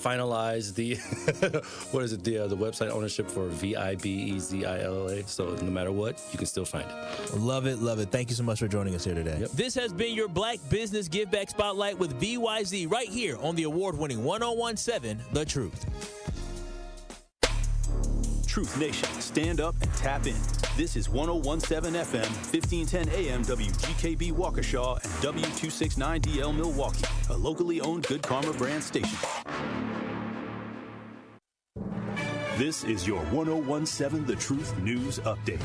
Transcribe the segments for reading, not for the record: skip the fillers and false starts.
finalized the what is it? The website ownership for VIBEZILLA. So no matter what, you can still find it. Love it, love it. Thank you so much for joining us here today. Yep. This has been your Black Business Give Back Spotlight with VYZ right here on the award-winning 1017 The Truth. Truth Nation, stand up and tap in. This is 1017 FM, 1510 AM WGKB Waukesha and W269DL Milwaukee, a locally owned Good Karma brand station. This is your 1017 The Truth News Update.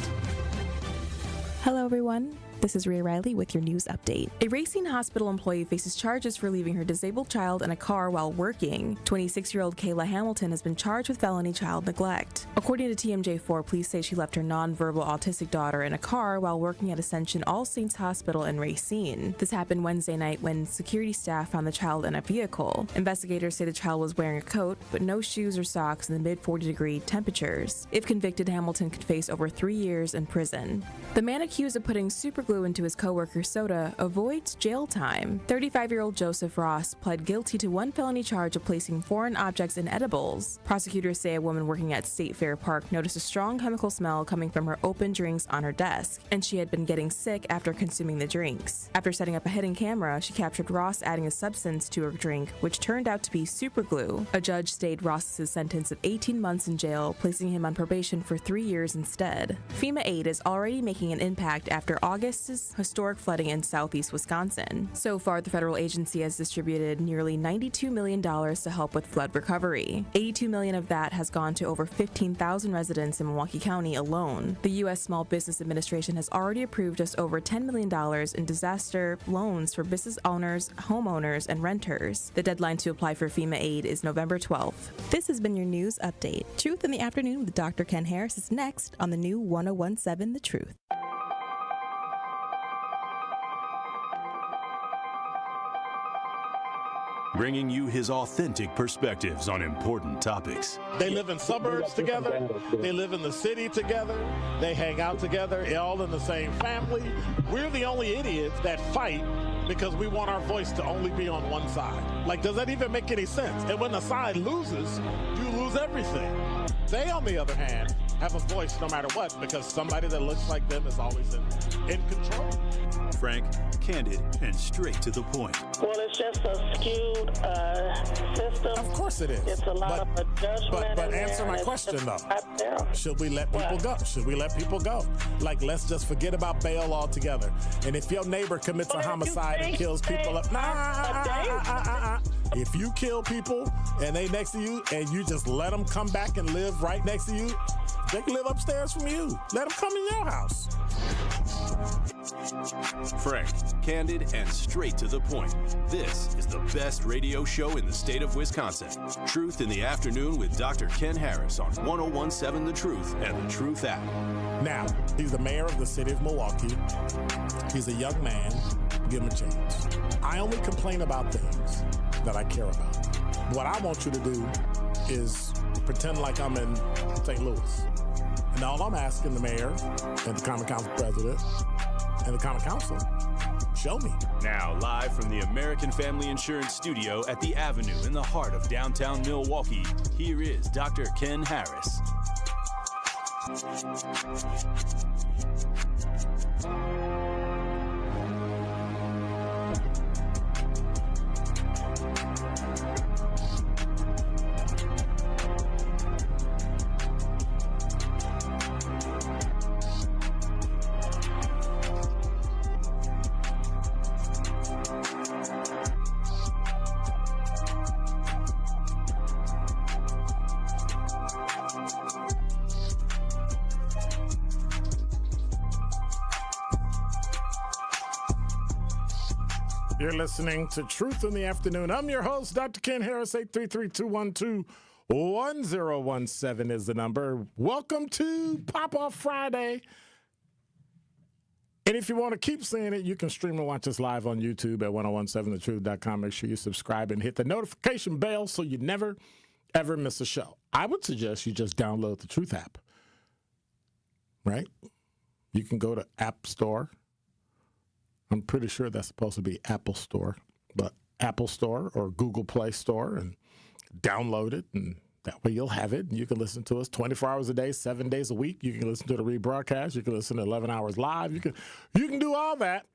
Hello, everyone. This is Rhea Riley with your news update. A Racine Hospital employee faces charges for leaving her disabled child in a car while working. 26-year-old Kayla Hamilton has been charged with felony child neglect. According to TMJ4, police say she left her nonverbal autistic daughter in a car while working at Ascension All Saints Hospital in Racine. This happened Wednesday night when security staff found the child in a vehicle. Investigators say the child was wearing a coat, but no shoes or socks in the mid-40-degree temperatures. If convicted, Hamilton could face over 3 years in prison. The man accused of putting superglue into his coworker's soda avoids jail time. 35-year-old Joseph Ross pled guilty to one felony charge of placing foreign objects in edibles. Prosecutors say a woman working at State Fair Park noticed a strong chemical smell coming from her open drinks on her desk, and she had been getting sick after consuming the drinks. After setting up a hidden camera, she captured Ross adding a substance to her drink, which turned out to be superglue. A judge stayed Ross's sentence of 18 months in jail, placing him on probation for 3 years instead. FEMA aid is already making an impact after August's historic flooding in southeast Wisconsin. So far, the federal agency has distributed nearly $92 million to help with flood recovery. $82 million of that has gone to over 15,000 residents in Milwaukee County alone. The U.S. Small Business Administration has already approved just over $10 million in disaster loans for business owners, homeowners, and renters. The deadline to apply for FEMA aid is November 12th. This has been your news update. Truth in the Afternoon with Dr. Ken Harris is next on the new 1017 The Truth. Bringing you his authentic perspectives on important topics. They live in suburbs together. They live in the city together. They hang out together, all in the same family. We're the only idiots that fight because we want our voice to only be on one side. Like, does that even make any sense? And when the side loses, you lose everything. They, on the other hand, have a voice no matter what because somebody that looks like them is always in control. Frank, candid, and straight to the point. Well, it's just a skewed system. Of course it is. It's a lot of judgment. But answer my question, though. Should we let people go? Should we let people go? Like, let's just forget about bail altogether. And if your neighbor commits a homicide and kills people up, if you kill people and they next to you and you just let them come back and live right next to you, they can live upstairs from you. Let them come in your house. Frank, candid, and straight to the point. This is the best radio show in the state of Wisconsin. Truth in the Afternoon with Dr. Ken Harris on 1017 The Truth and The Truth app. Now, he's the mayor of the city of Milwaukee. He's a young man. Give him a chance. I only complain about things that I care about. What I want you to do is pretend like I'm in St. Louis. And all I'm asking the mayor and the Common Council president and the Common Council, show me. Now, live from the American Family Insurance Studio at the Avenue in the heart of downtown Milwaukee, here is Dr. Ken Harris. You're listening to Truth in the Afternoon. I'm your host, Dr. Ken Harris. 833-212-1017 is the number. Welcome to Pop-Off Friday. And if you want to keep seeing it, you can stream and watch us live on YouTube at 1017thetruth.com. Make sure you subscribe and hit the notification bell so you never, ever miss a show. I would suggest you just download the Truth app, right? You can go to App Store. I'm pretty sure that's supposed to be Apple Store, but Apple Store or Google Play Store, and download it, and that way you'll have it. And you can listen to us 24 hours a day, 7 days a week. You can listen to the rebroadcast. You can listen to 11 hours live. You can do all that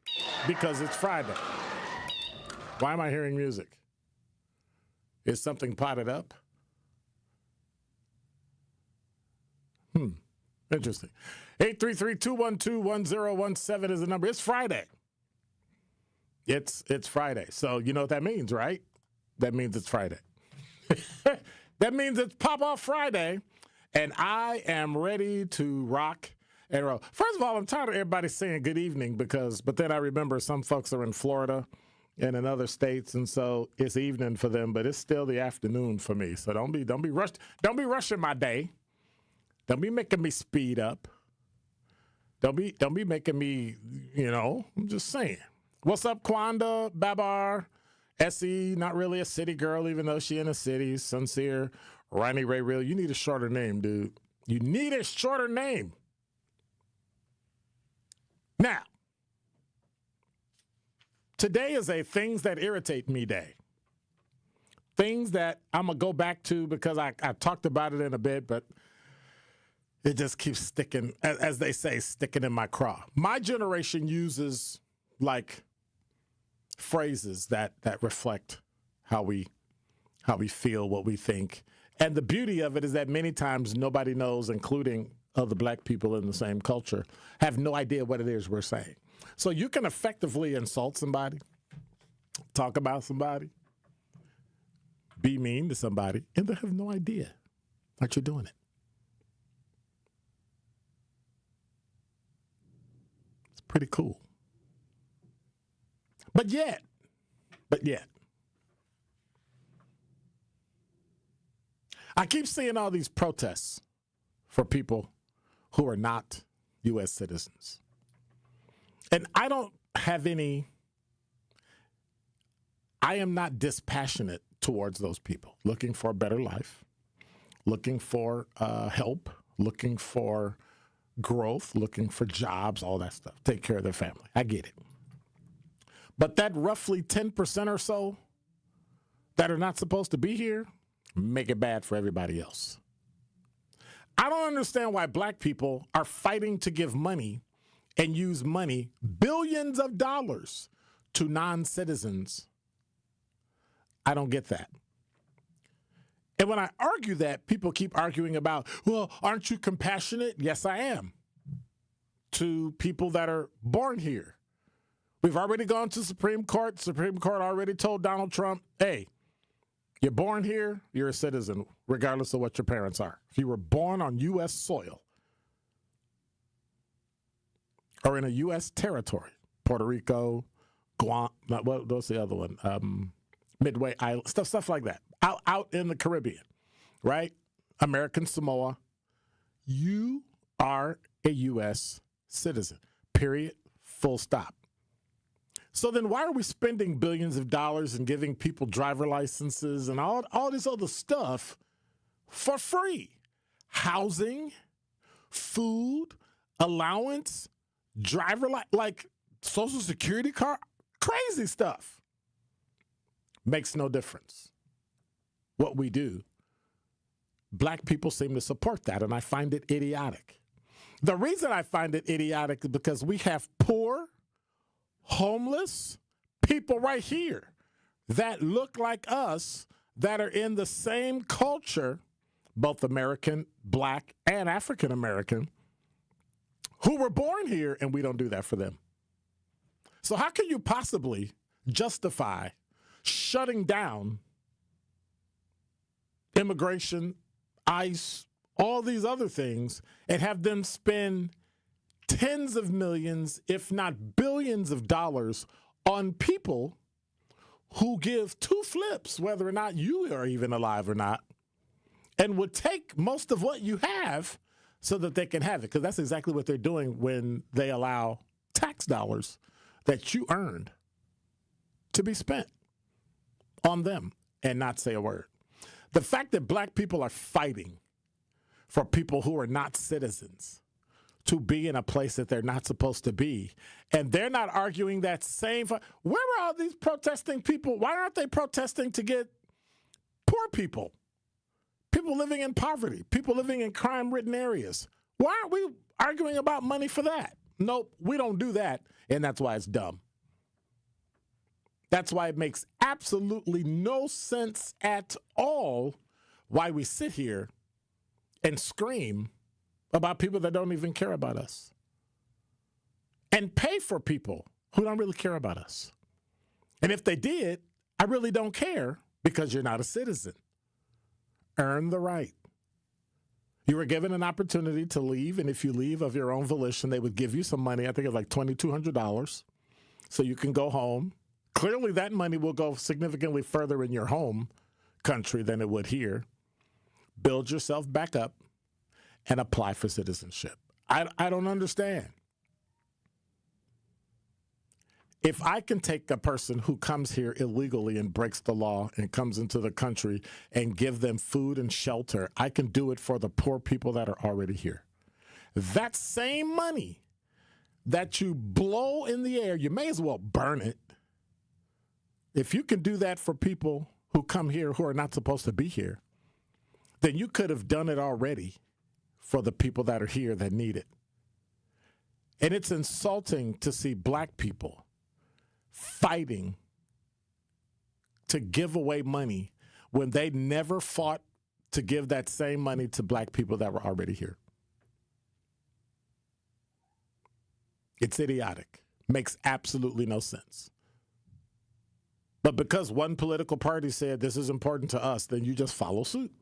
because it's Friday. Why am I hearing music? Is something potted up? Interesting. 833-212-1017 is the number. It's Friday. It's Friday. So you know what that means, right? That means it's Friday. That means it's Pop-Off Friday, and I am ready to rock and roll. First of all, I'm tired of everybody saying good evening but then I remember some folks are in Florida and in other states, and so it's evening for them, but it's still the afternoon for me. So don't be rushed. Don't be rushing my day. Don't be making me speed up. Don't be making me, I'm just saying. What's up, Kwanda, Babar, Essie, not really a city girl, even though she in a city. Sincere, Ronnie Ray Real. You need a shorter name, dude. You need a shorter name. Now, today is a things that irritate me day. Things that I'm going to go back to because I talked about it in a bit, but it just keeps sticking, as they say, sticking in my craw. My generation uses, phrases that reflect how we feel, what we think. And the beauty of it is that many times nobody knows, including other black people in the same culture, have no idea what it is we're saying. So you can effectively insult somebody, talk about somebody, be mean to somebody, and they have no idea that you're doing it. It's pretty cool. But yet, I keep seeing all these protests for people who are not U.S. citizens. And I am not dispassionate towards those people looking for a better life, looking for help, looking for growth, looking for jobs, all that stuff, take care of their family. I get it. But that roughly 10% or so that are not supposed to be here make it bad for everybody else. I don't understand why black people are fighting to give money and use money, billions of dollars, to non-citizens. I don't get that. And when I argue that, people keep arguing about, well, aren't you compassionate? Yes, I am. To people that are born here. We've already gone to Supreme Court. Supreme Court already told Donald Trump, hey, you're born here, you're a citizen, regardless of what your parents are. If you were born on U.S. soil or in a U.S. territory, Puerto Rico, Guam, what's the other one? Midway Island, stuff like that. Out in the Caribbean, right? American Samoa, you are a U.S. citizen, period, full stop. So then why are we spending billions of dollars and giving people driver licenses and all this other stuff for free? Housing, food, allowance, driver like Social Security card, crazy stuff. Makes no difference what we do. Black people seem to support that, and I find it idiotic. The reason I find it idiotic is because we have poor, homeless people right here that look like us, that are in the same culture, both American, black, and African American, who were born here, and we don't do that for them. So how can you possibly justify shutting down immigration, ICE, all these other things, and have them spend tens of millions, if not billions of dollars on people who give two flips whether or not you are even alive or not, and would take most of what you have so that they can have it, because that's exactly what they're doing when they allow tax dollars that you earned to be spent on them and not say a word. The fact that black people are fighting for people who are not citizens to be in a place that they're not supposed to be, and they're not arguing that same. Where are all these protesting people? Why aren't they protesting to get poor poor people, people living in poverty, people living in crime-ridden areas. Why aren't we arguing about money for that? Nope, we don't do that, and that's why it's dumb. That's why it makes absolutely no sense at all why we sit here and scream about people that don't even care about us and pay for people who don't really care about us. And if they did, I really don't care because you're not a citizen. Earn the right. You were given an opportunity to leave, and if you leave of your own volition, they would give you some money. I think it's like $2,200, so you can go home. Clearly, that money will go significantly further in your home country than it would here. Build yourself back up and apply for citizenship. I don't understand. If I can take a person who comes here illegally and breaks the law and comes into the country and give them food and shelter, I can do it for the poor people that are already here. That same money that you blow in the air, you may as well burn it. If you can do that for people who come here who are not supposed to be here, then you could have done it already for the people that are here that need it. And it's insulting to see black people fighting to give away money when they never fought to give that same money to black people that were already here. It's idiotic. Makes absolutely no sense. But because one political party said this is important to us, then you just follow suit.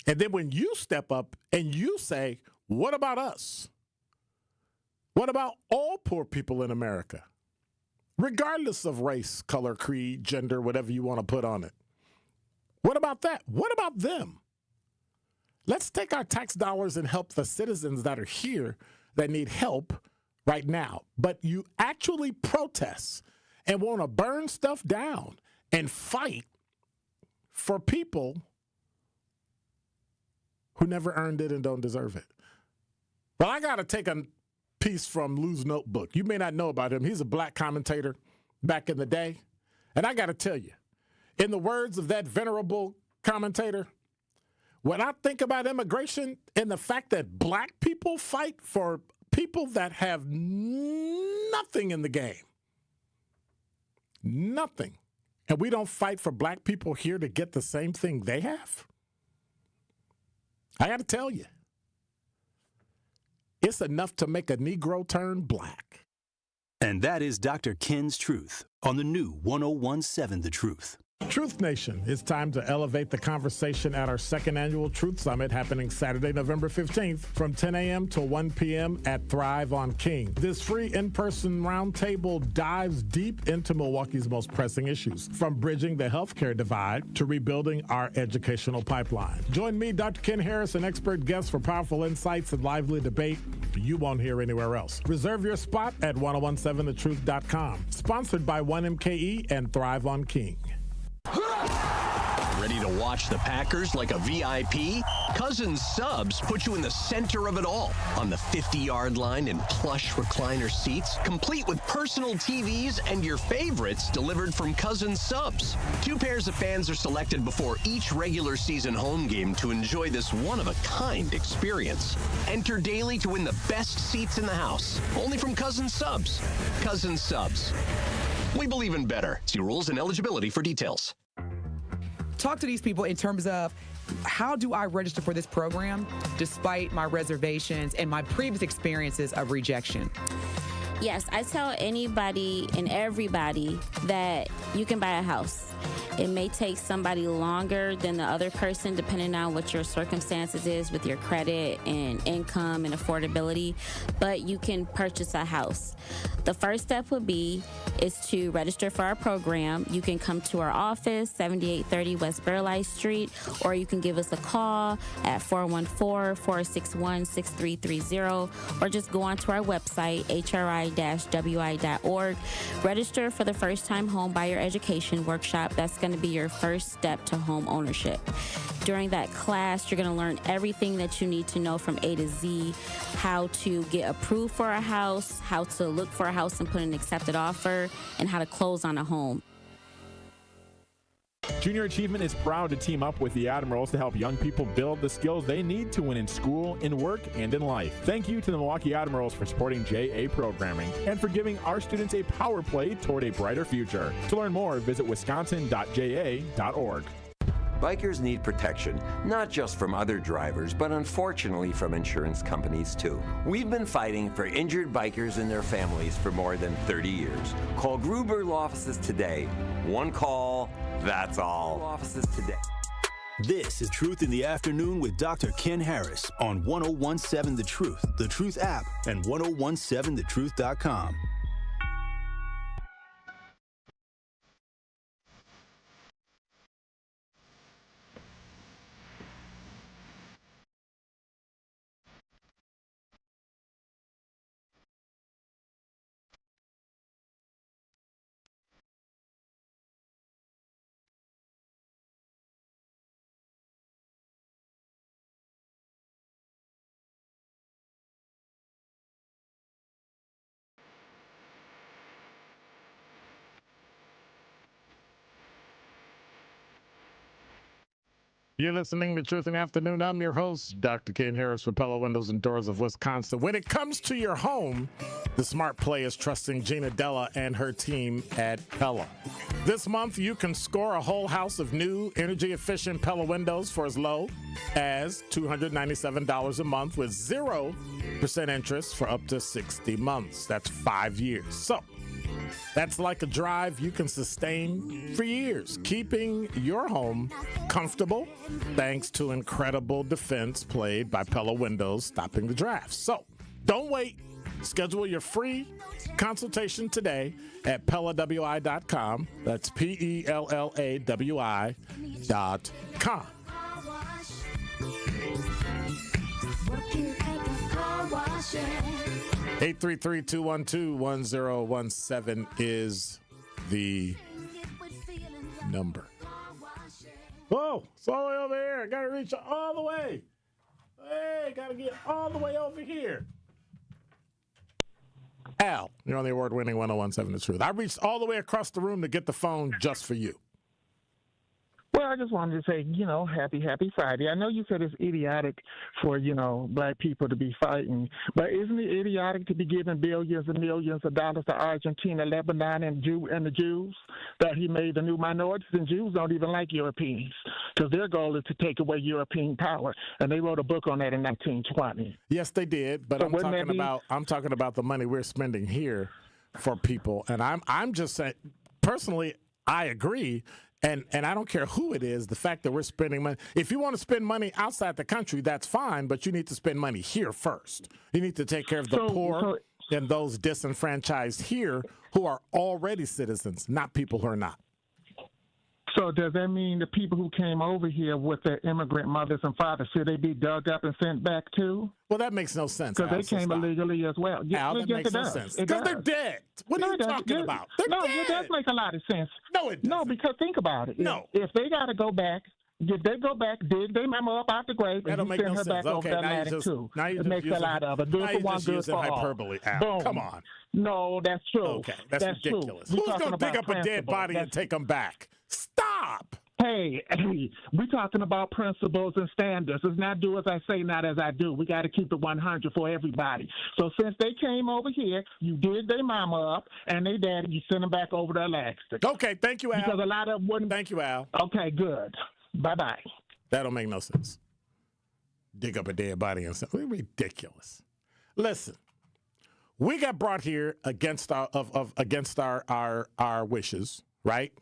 And then when you step up and you say, what about us? What about all poor people in America? Regardless of race, color, creed, gender, whatever you want to put on it. What about that? What about them? Let's take our tax dollars and help the citizens that are here that need help right now. But you actually protest and want to burn stuff down and fight for people who never earned it and don't deserve it. Well, I got to take a piece from Lou's notebook. You may not know about him. He's a black commentator back in the day. And I got to tell you, in the words of that venerable commentator, when I think about immigration and the fact that black people fight for people that have nothing in the game, nothing, and we don't fight for black people here to get the same thing they have, I got to tell you, it's enough to make a Negro turn black. And that is Dr. Ken's Truth on the new 101.7 The Truth. Truth Nation, it's time to elevate the conversation at our second annual Truth Summit happening Saturday, November 15th from 10 a.m. to 1 p.m. at Thrive on King. This free in-person roundtable dives deep into Milwaukee's most pressing issues, from bridging the healthcare divide to rebuilding our educational pipeline. Join me, Dr. Ken Harris, and expert guests for powerful insights and lively debate you won't hear anywhere else. Reserve your spot at 1017thetruth.com. Sponsored by 1MKE and Thrive on King. Ready to watch the Packers like a VIP? Cousins Subs put you in the center of it all on the 50-yard line in plush recliner seats, complete with personal TVs and your favorites delivered from Cousins Subs. 2 pairs of fans are selected before each regular season home game to enjoy this one-of-a-kind experience. Enter daily to win the best seats in the house, only from Cousins Subs. Cousins Subs. We believe in better. See rules and eligibility for details. Talk to these people in terms of how do I register for this program despite my reservations and my previous experiences of rejection? Yes, I tell anybody and everybody that you can buy a house. It may take somebody longer than the other person depending on what your circumstances is with your credit and income and affordability, but you can purchase a house. The first step would be is to register for our program. You can come to our office, 7830 West Burleigh Street, or you can give us a call at 414-461-6330, or just go onto our website, hri-wi.org. Register for the first-time home buyer education workshop. That's going to be your first step to home ownership. During that class, you're going to learn everything that you need to know from A to Z, how to get approved for a house, how to look for a house and put an accepted offer, and how to close on a home. Junior Achievement is proud to team up with the Admirals to help young people build the skills they need to win in school, in work, and in life. Thank you to the Milwaukee Admirals for supporting JA programming and for giving our students a power play toward a brighter future. To learn more, visit wisconsin.ja.org. Bikers need protection, not just from other drivers, but unfortunately from insurance companies too. We've been fighting for injured bikers and their families for more than 30 years. Call Gruber Law Offices today. One call, that's all. Law Offices today. This is Truth in the Afternoon with Dr. Ken Harris on 1017 The Truth app, and 1017thetruth.com. You're listening to Truth in the Afternoon. I'm your host, Dr. Ken Harris for Pella Windows and Doors of Wisconsin. When it comes to your home, the smart play is trusting Gina Della and her team at Pella. This month, you can score a whole house of new energy-efficient Pella windows for as low as $297 a month with 0% interest for up to 60 months. That's 5 years. So that's like a drive you can sustain for years, keeping your home comfortable thanks to incredible defense played by Pella Windows, stopping the drafts. So don't wait. Schedule your free consultation today at PellaWI.com. That's PellaWI.com. 833-212-1017 is the number. Whoa, it's all the way over here. Got to reach all the way. Hey, got to get all the way over here. Al, you're on the award-winning 1017 The Truth. I reached all the way across the room to get the phone just for you. Well, I just wanted to say, happy Friday. I know you said it's idiotic for, black people to be fighting, but isn't it idiotic to be giving billions and millions of dollars to Argentina, Lebanon, and the Jews that he made the new minorities? And Jews don't even like Europeans because their goal is to take away European power, and they wrote a book on that in 1920. Yes, they did, but so I'm talking about the money we're spending here for people, and I'm just saying, personally, I agree. And I don't care who it is, the fact that we're spending money. If you want to spend money outside the country, that's fine, but you need to spend money here first. You need to take care of the poor and those disenfranchised here who are already citizens, not people who are not. So does that mean the people who came over here with their immigrant mothers and fathers, should they be dug up and sent back too? Well, that makes no sense. Because they came illegally as well. Al, that makes no sense. Because they're dead. What are you talking about? They're dead. It does make a lot of sense. No, it doesn't. No, because think about it. No. If they got to go back, dig their mama up out the grave, and make send no her sense. back over the Atlantic too. It makes a lot of it. Good for one, good for all. Hyperbole, Al. Boom. Come on. No, that's true. Okay, that's ridiculous. True. Who's going to dig up a dead body and take them back? Stop. Hey, we're talking about principles and standards. It's not do as I say, not as I do. We got to keep it 100 for everybody. So since they came over here, you dig their mama up and they daddy, you send them back over to Alaska. Okay, thank you, Al. Because a lot of them wouldn't. Thank you, Al. Okay, good. Bye-bye. That don't make no sense. Dig up a dead body and something ridiculous. Listen, we got brought here against our wishes, right?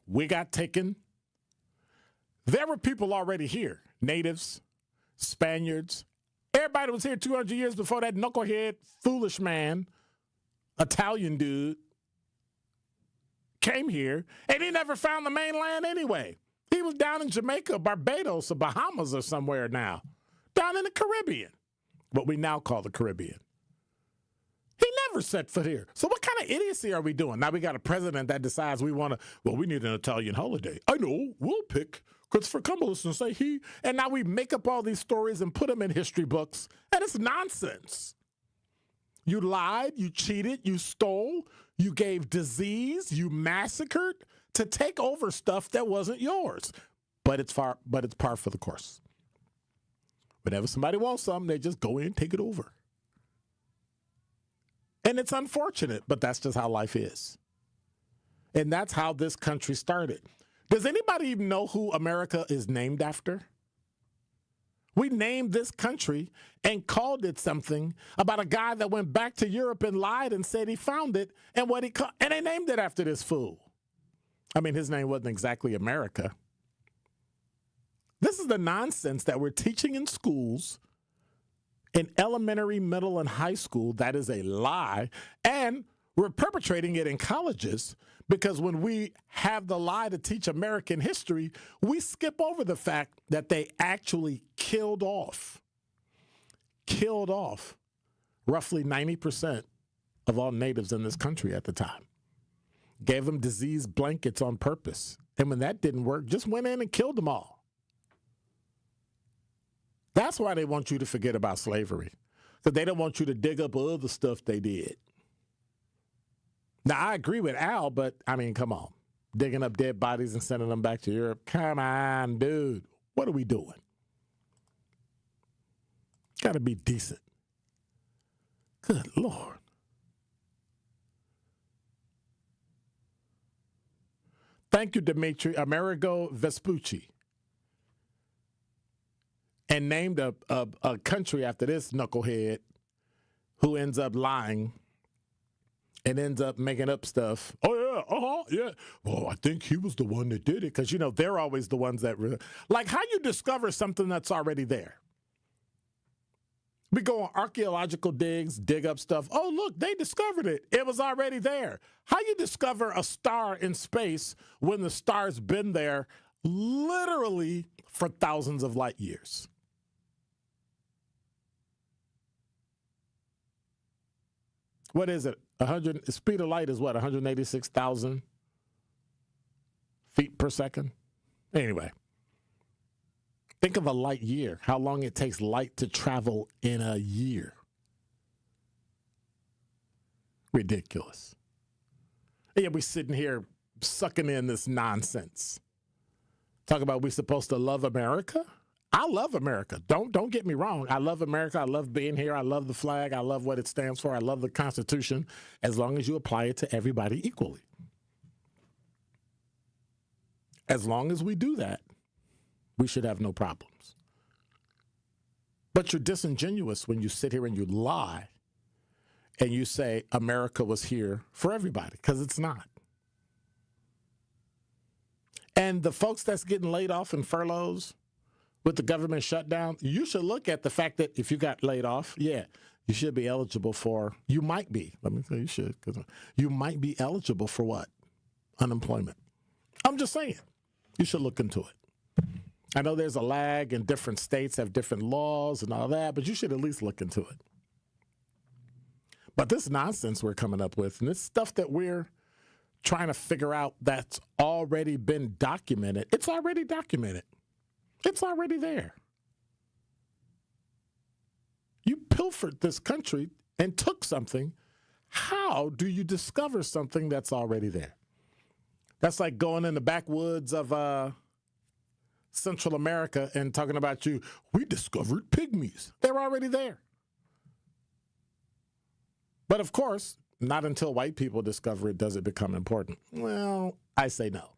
We got taken. There were people already here, natives, Spaniards. Everybody was here 200 years before that knucklehead, foolish man, Italian dude, came here, and he never found the mainland anyway. He was down in Jamaica, Barbados, or Bahamas or somewhere now, down in the Caribbean, what we now call the Caribbean. He never set foot here. So what kind of idiocy are we doing? Now we got a president that decides we need an Italian holiday. I know, we'll pick Christopher Columbus and say he, and now we make up all these stories and put them in history books, and it's nonsense. You lied, you cheated, you stole, you gave disease, you massacred to take over stuff that wasn't yours. But it's par for the course. Whenever somebody wants something, they just go in and take it over. And it's unfortunate, but that's just how life is. And that's how this country started. Does anybody even know who America is named after? We named this country and called it something about a guy that went back to Europe and lied and said he found it, and they named it after this fool. I mean, his name wasn't exactly America. This is the nonsense that we're teaching in schools, in elementary, middle, and high school. That is a lie. And we're perpetrating it in colleges because when we have the lie to teach American history, we skip over the fact that they actually killed off roughly 90% of all natives in this country at the time. Gave them disease blankets on purpose. And when that didn't work, just went in and killed them all. That's why they want you to forget about slavery, because they don't want you to dig up all the stuff they did. Now, I agree with Al, but, I mean, come on. Digging up dead bodies and sending them back to Europe. Come on, dude. What are we doing? Got to be decent. Good Lord. Thank you, Dimitri. Amerigo Vespucci. And named a country after this knucklehead who ends up lying and ends up making up stuff. Oh, yeah, Well, I think he was the one that did it because, they're always the ones that like how you discover something that's already there. We go on archaeological digs, dig up stuff. Oh, look, they discovered it. It was already there. How you discover a star in space when the star's been there literally for thousands of light years? What is it? Speed of light is what? 186,000 feet per second? Anyway, think of a light year, how long it takes light to travel in a year. Ridiculous. And yet we're sitting here sucking in this nonsense. Talk about we're supposed to love America? I love America. Don't get me wrong. I love America. I love being here. I love the flag. I love what it stands for. I love the Constitution, as long as you apply it to everybody equally. As long as we do that, we should have no problems. But you're disingenuous when you sit here and you lie and you say America was here for everybody, because it's not. And the folks that's getting laid off in furloughs with the government shutdown, you should look at the fact that if you got laid off, you should be eligible for, you might be, let me say you should, because you might be eligible for what? Unemployment. I'm just saying, you should look into it. I know there's a lag and different states have different laws and all that, but you should at least look into it. But this nonsense we're coming up with, and this stuff that we're trying to figure out that's already been documented, it's already documented. It's already there. You pilfered this country and took something. How do you discover something that's already there? That's like going in the backwoods of Central America and talking about we discovered pygmies. They're already there. But of course, not until white people discover it does it become important. Well, I say no.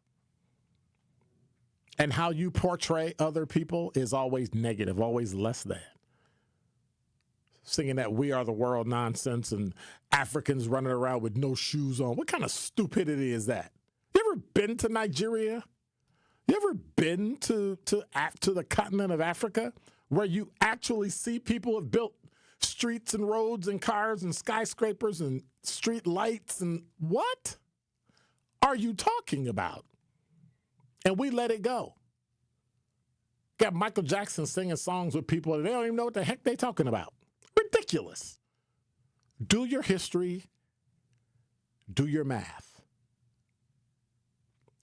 And how you portray other people is always negative, always less than. Singing that we are the world nonsense and Africans running around with no shoes on. What kind of stupidity is that? You ever been to Nigeria? You ever been to the continent of Africa where you actually see people have built streets and roads and cars and skyscrapers and street lights and what are you talking about? And we let it go. Got Michael Jackson singing songs with people and they don't even know what the heck they're talking about. Ridiculous. Do your history. Do your math.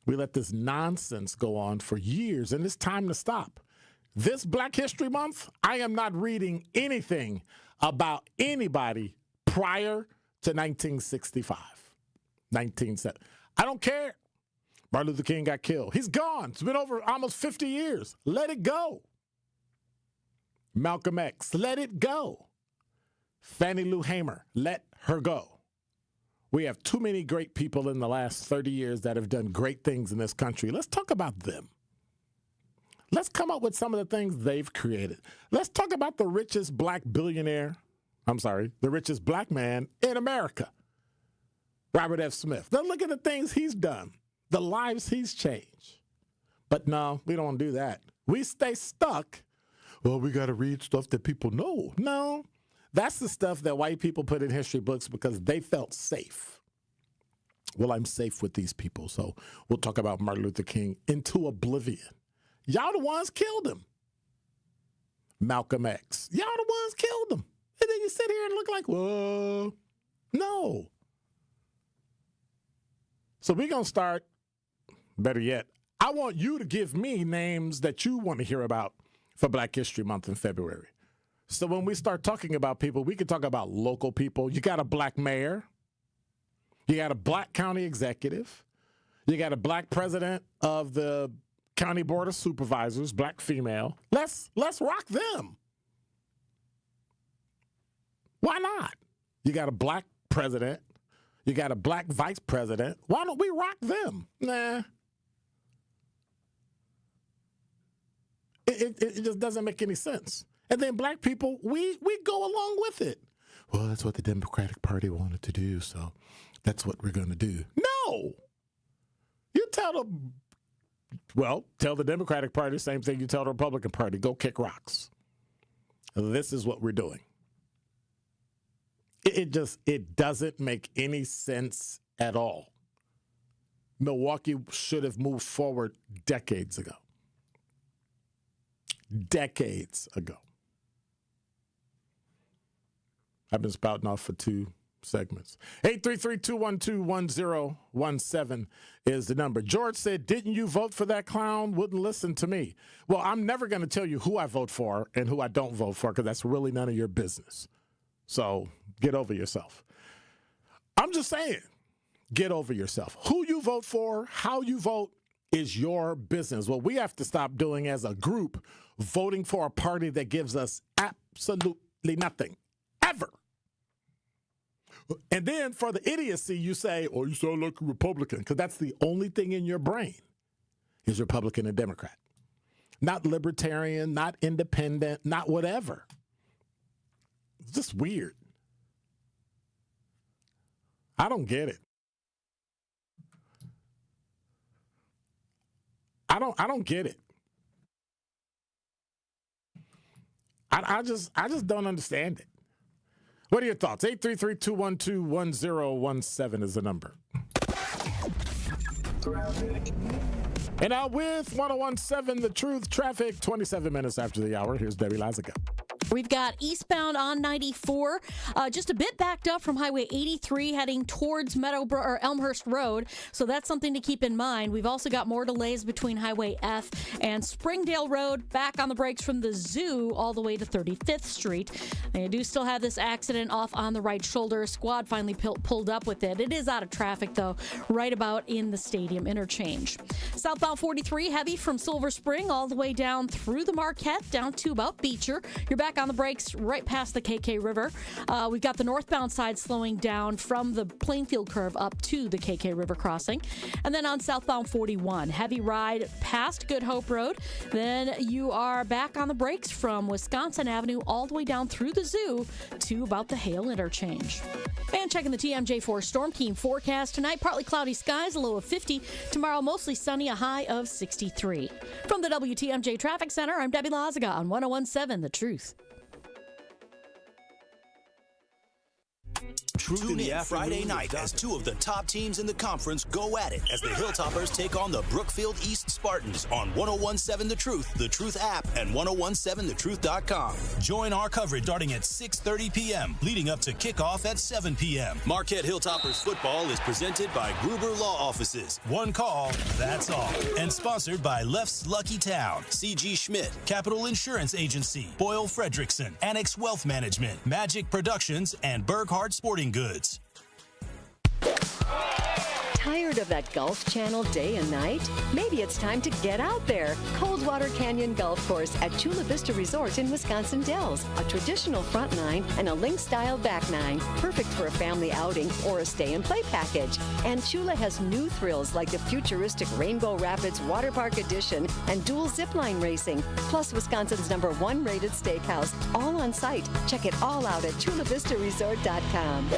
We let this nonsense go on for years, and it's time to stop. This Black History Month, I am not reading anything about anybody prior to 1965, 1970. I don't care. Martin Luther King got killed. He's gone. It's been over almost 50 years. Let it go. Malcolm X, let it go. Fannie Lou Hamer, let her go. We have too many great people in the last 30 years that have done great things in this country. Let's talk about them. Let's come up with some of the things they've created. Let's talk about the richest black the richest black man in America, Robert F. Smith. Let's look at the things he's done, the lives he's changed. But no, we don't do that. We stay stuck. Well, we got to read stuff that people know. No, that's the stuff that white people put in history books because they felt safe. Well, I'm safe with these people, so we'll talk about Martin Luther King into oblivion. Y'all the ones killed him. Malcolm X. Y'all the ones killed him. And then you sit here and look like, whoa. No. So we're going to start, better yet, I want you to give me names that you want to hear about for Black History Month in February. So when we start talking about people, we can talk about local people. You got a black mayor. You got a black county executive. You got a black president of the County Board of Supervisors, black female. Let's rock them. Why not? You got a black president. You got a black vice president. Why don't we rock them? Nah. It just doesn't make any sense. And then black people, we go along with it. Well, that's what the Democratic Party wanted to do, so that's what we're going to do. No. You tell the Democratic Party the same thing you tell the Republican Party. Go kick rocks. This is what we're doing. It doesn't make any sense at all. Milwaukee should have moved forward decades ago. Decades ago. I've been spouting off for 2 segments. 833-212-1017 is the number. George said, didn't you vote for that clown? Wouldn't listen to me. Well, I'm never going to tell you who I vote for and who I don't vote for because that's really none of your business. So get over yourself. I'm just saying, get over yourself. Who you vote for, how you vote is your business. What we have to stop doing as a group, voting for a party that gives us absolutely nothing, ever. And then for the idiocy, you say, oh, you sound like a Republican, because that's the only thing in your brain is Republican and Democrat. Not libertarian, not independent, not whatever. It's just weird. I don't get it. I don't get it. I just don't understand it. What are your thoughts? 833-212-1017 is the number. And now with 1017 The Truth Traffic, 27 minutes after the hour. Here's Debbie Lazaga. We've got eastbound on 94, just a bit backed up from Highway 83 heading towards Elmhurst Road, so that's something to keep in mind. We've also got more delays between Highway F and Springdale Road, back on the brakes from the zoo all the way to 35th Street. And you do still have this accident off on the right shoulder. Squad finally pulled up with it. It is out of traffic, though, right about in the stadium interchange. Southbound 43, heavy from Silver Spring all the way down through the Marquette, down to about Beecher. You're back on the brakes right past the KK River. We've got the northbound side slowing down from the Plainfield curve up to the KK River crossing. And then on southbound 41, heavy ride past Good Hope Road. Then you are back on the brakes from Wisconsin Avenue all the way down through the zoo to about the Hale interchange. And checking the TMJ4 Storm Team forecast tonight, partly cloudy skies, a low of 50. Tomorrow, mostly sunny, a high of 63. From the WTMJ Traffic Center, I'm Debbie Lazaga on 1017 The Truth. Tune in Friday night as 2 of the top teams in the conference go at it as the Hilltoppers take on the Brookfield East Spartans on 1017 The Truth app, and 1017thetruth.com. Join our coverage starting at 6:30 p.m., leading up to kickoff at 7 p.m. Marquette Hilltoppers football is presented by Gruber Law Offices. One call, that's all. And sponsored by Left's Lucky Town, C.G. Schmidt, Capital Insurance Agency, Boyle Fredrickson, Annex Wealth Management, Magic Productions, and Berghardt Sporting Goods. Tired of that Gulf Channel day and night? Maybe it's time to get out there. Coldwater Canyon Golf Course at Chula Vista Resort in Wisconsin Dells. A traditional front nine and a link-style back nine. Perfect for a family outing or a stay-and-play package. And Chula has new thrills like the futuristic Rainbow Rapids Water Park Edition and dual zipline racing. Plus Wisconsin's #1 rated steakhouse. All on site. Check it all out at chulavistaresort.com.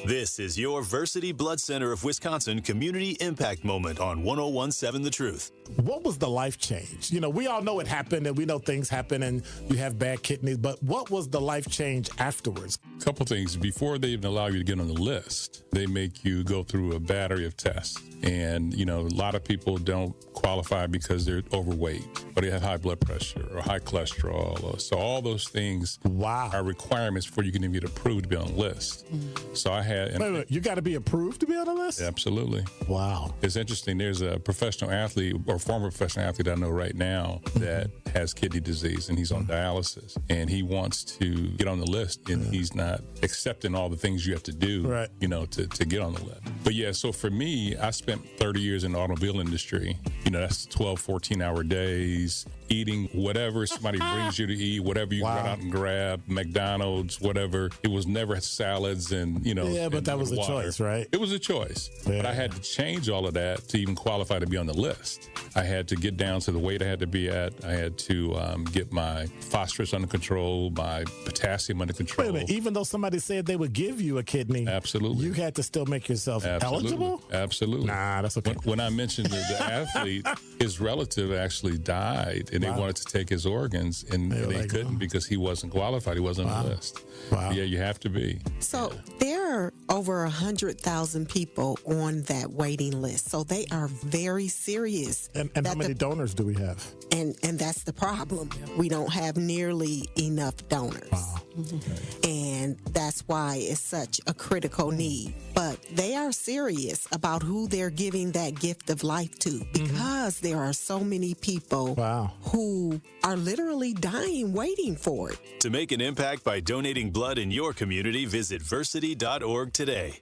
This is your Versity Blood Center of Wisconsin Community Impact Moment on 101.7 The Truth. What was the life change? We all know it happened, and we know things happen, and you have bad kidneys, but what was the life change afterwards? A couple things. Before they even allow you to get on the list, they make you go through a battery of tests. And, a lot of people don't qualify because they're overweight, or they have high blood pressure or high cholesterol. So all those things are requirements before you can even get approved to be on the list. So I had... Wait, you got to be approved to be on the list? Absolutely. Wow. It's interesting. There's a professional athlete or former professional athlete I know right now that has kidney disease, and he's on dialysis, and he wants to get on the list, and he's not accepting all the things you have to do, to get on the list. But yeah, so for me, I spent 30 years in the automobile industry. That's 12, 14-hour days, eating whatever somebody brings you to eat, whatever you run out and grab, McDonald's, whatever. It was never salads and, Yeah, but that was a choice, right? It was a choice. Yeah. But I had to change all of that to even qualify to be on the list. I had to get down to the weight I had to be at. I had to get my phosphorus under control, my potassium under control. Wait a minute. Even though somebody said they would give you a kidney, absolutely, you had to still make yourself eligible? Absolutely. Nah, that's okay. When I mentioned the athlete, his relative actually died, and they wanted to take his organs, and they couldn't because he wasn't qualified. He wasn't on the list. Wow. Yeah, you have to be. So there are over 100,000 people on that waiting list. So they are very serious. And how many donors do we have? And that's the problem. We don't have nearly enough donors. Wow. And that's why it's such a critical need. But they are serious about who they're giving that gift of life to, because there are so many people who are literally dying waiting for it. To make an impact by donating blood in your community, visit versity.org today.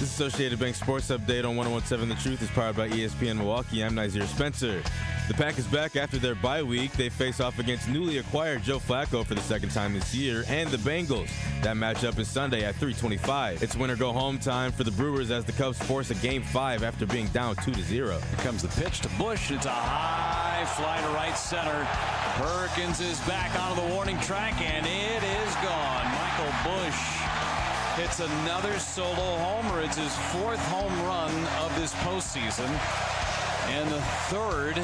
This Associated Bank Sports Update on 101.7 The Truth is powered by ESPN Milwaukee. I'm Nazir Spencer. The Pack is back after their bye week. They face off against newly acquired Joe Flacco for the second time this year and the Bengals. That matchup is Sunday at 3:25. It's win or go home time for the Brewers as the Cubs force a Game 5 after being down 2-0. Here comes the pitch to Bush. It's a high fly to right center. Perkins is back onto the warning track, and it is gone. Michael Bush hits another solo homer. It's his 4th home run of this postseason and the 3rd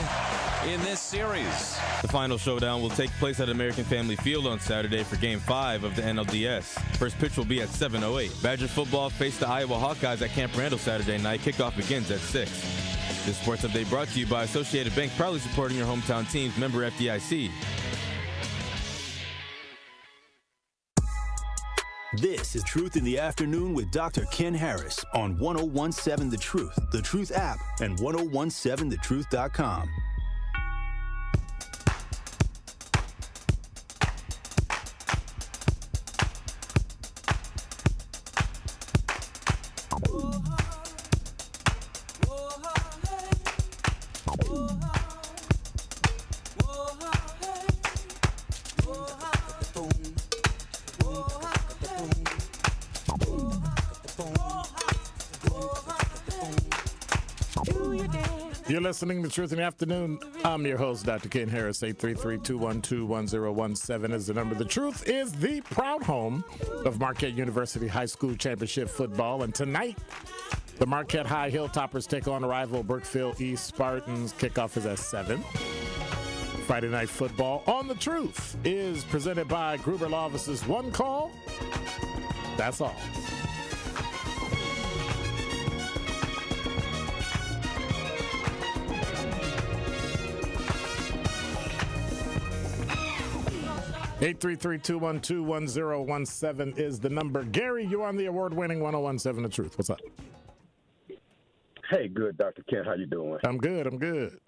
in this series. The final showdown will take place at American Family Field on Saturday for Game 5 of the NLDS. First pitch will be at 7:08. Badger football face the Iowa Hawkeyes at Camp Randall Saturday night. Kickoff begins at 6. This sports update brought to you by Associated Bank, proudly supporting your hometown teams. Member FDIC. This is Truth in the Afternoon with Dr. Ken Harris on 101.7 The Truth app, and 1017thetruth.com. You're listening to Truth in the Afternoon. I'm your host, Dr. Ken Harris. 833-212-1017 is the number. The Truth is the proud home of Marquette University High School Championship football. And tonight, the Marquette High Hilltoppers take on rival Brookfield East Spartans. Kickoff is at 7. Friday Night Football on The Truth is presented by Gruber Law Offices. One call, that's all. Eight 833-212-1017 is the number. Gary, you're on the award-winning 101.7 The Truth. What's up? Hey, good, Dr. Kent. How you doing? I'm good.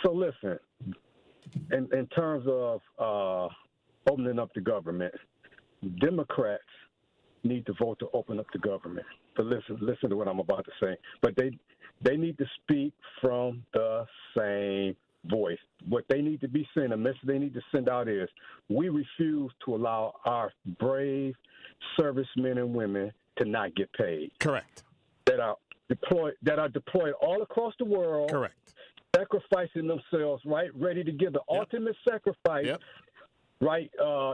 So listen, in terms of opening up the government, Democrats need to vote to open up the government. But listen to what I'm about to say. But they need to speak from the same voice. What they need to be saying, the message they need to send out is, we refuse to allow our brave servicemen and women to not get paid. Correct. That are deployed all across the world. Correct. Sacrificing themselves, right? Ready to give the ultimate sacrifice. Yep. Right,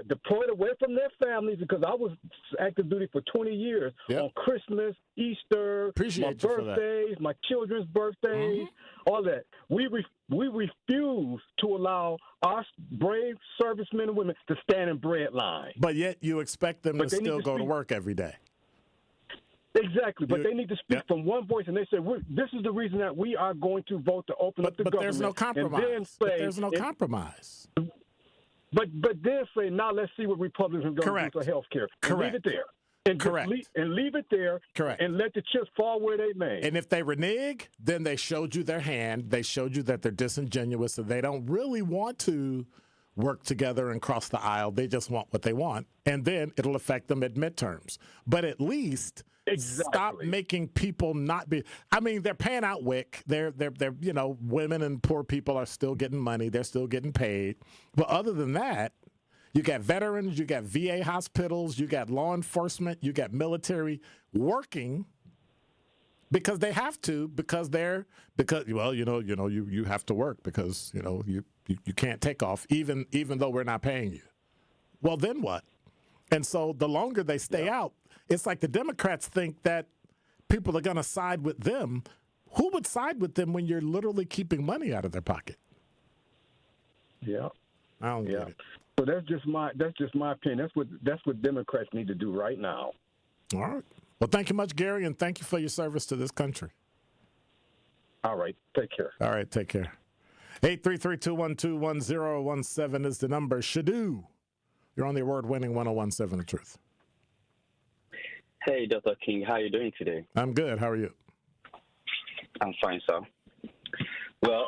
deployed away from their families, because I was active duty for 20 years on Christmas, Easter, my birthdays, my children's birthdays, all that. We refuse to allow our brave servicemen and women to stand in bread line. But yet you expect them to still go to work every day. Exactly, but they need to speak from one voice, and they say, this is the reason that we are going to vote to open up the government. But there's no compromise. There's no compromise. But then say, now let's see what Republicans are going to do for health care. Leave it there. And leave it there. Correct. And let the chips fall where they may. And if they renege, then they showed you their hand. They showed you that they're disingenuous and they don't really want to work together and cross the aisle. They just want what they want. And then it'll affect them at midterms. But at least stop making people not be. I mean, they're paying out WIC. They're women and poor people are still getting money. They're still getting paid. But other than that, you got veterans, you got VA hospitals, you got law enforcement, you got military working because they have to, you have to work because you can't take off even though we're not paying you. Well, then what? And so the longer they stay out, it's like the Democrats think that people are going to side with them. Who would side with them when you're literally keeping money out of their pocket? Yeah, I don't get it. So that's just my opinion. That's what Democrats need to do right now. All right. Well, thank you much, Gary, and thank you for your service to this country. All right. Take care. All right. Take care. 833-212-1017 is the number. Shadu, you're on the award-winning 1017 The Truth. Hey, Dr. King. How are you doing today? I'm good. How are you? I'm fine, sir. Well,